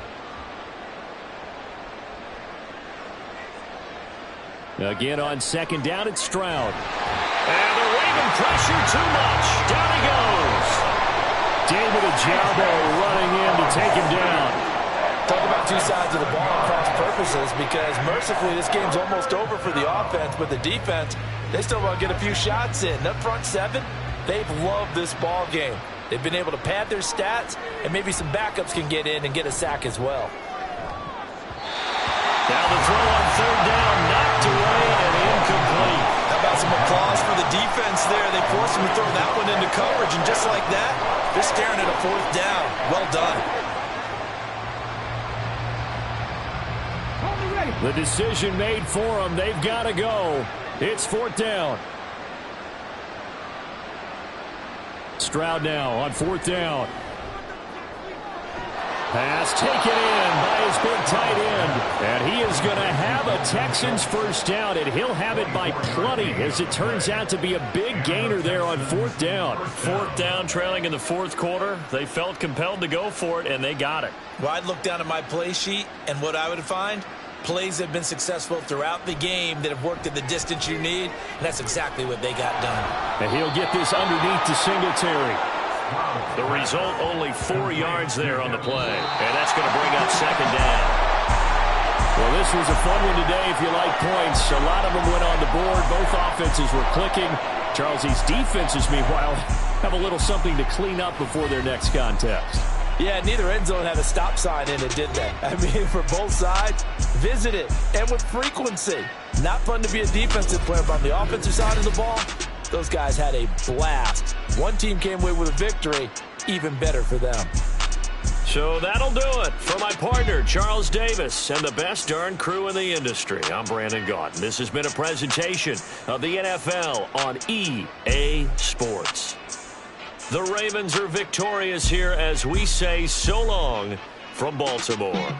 Again on 2nd down, it's Stroud. And the Raven pressure too much. Down he goes. David Ojabo running in to take him down. Talk about two sides of the ball and cross purposes, because mercifully this game's almost over for the offense, but the defense, they still want to get a few shots in. That front seven, they've loved this ball game. They've been able to pad their stats, and maybe some backups can get in and get a sack as well. Now the throw on third down, knocked away and incomplete. How about some applause for the defense there? They forced him to throw that one into coverage, and just like that, they're staring at a fourth down. Well done. The decision made for them. They've got to go. It's fourth down. Stroud now on fourth down. Pass taken in by his big tight end. And he is going to have a Texans first down, and he'll have it by plenty, as it turns out to be a big gainer there on fourth down. Fourth down, trailing in the fourth quarter. They felt compelled to go for it, and they got it. Well, I'd look down at my play sheet, and what I would find, plays have been successful throughout the game that have worked at the distance you need, and that's exactly what they got done. And he'll get this underneath to Singletary. The result, only 4 yards there on the play, and that's going to bring up second down. Well, this was a fun one today if you like points. A lot of them went on the board. Both offenses were clicking. Charles, these defenses, meanwhile, have a little something to clean up before their next contest. Yeah, neither end zone had a stop sign in it, did they? I mean, for both sides, visit it, and with frequency. Not fun to be a defensive player, but on the offensive side of the ball, those guys had a blast. One team came away with a victory, even better for them. So that'll do it. For my partner, Charles Davis, and the best darn crew in the industry, I'm Brandon Gaudin. This has been a presentation of the NFL on EA Sports. The Ravens are victorious here as we say so long from Baltimore.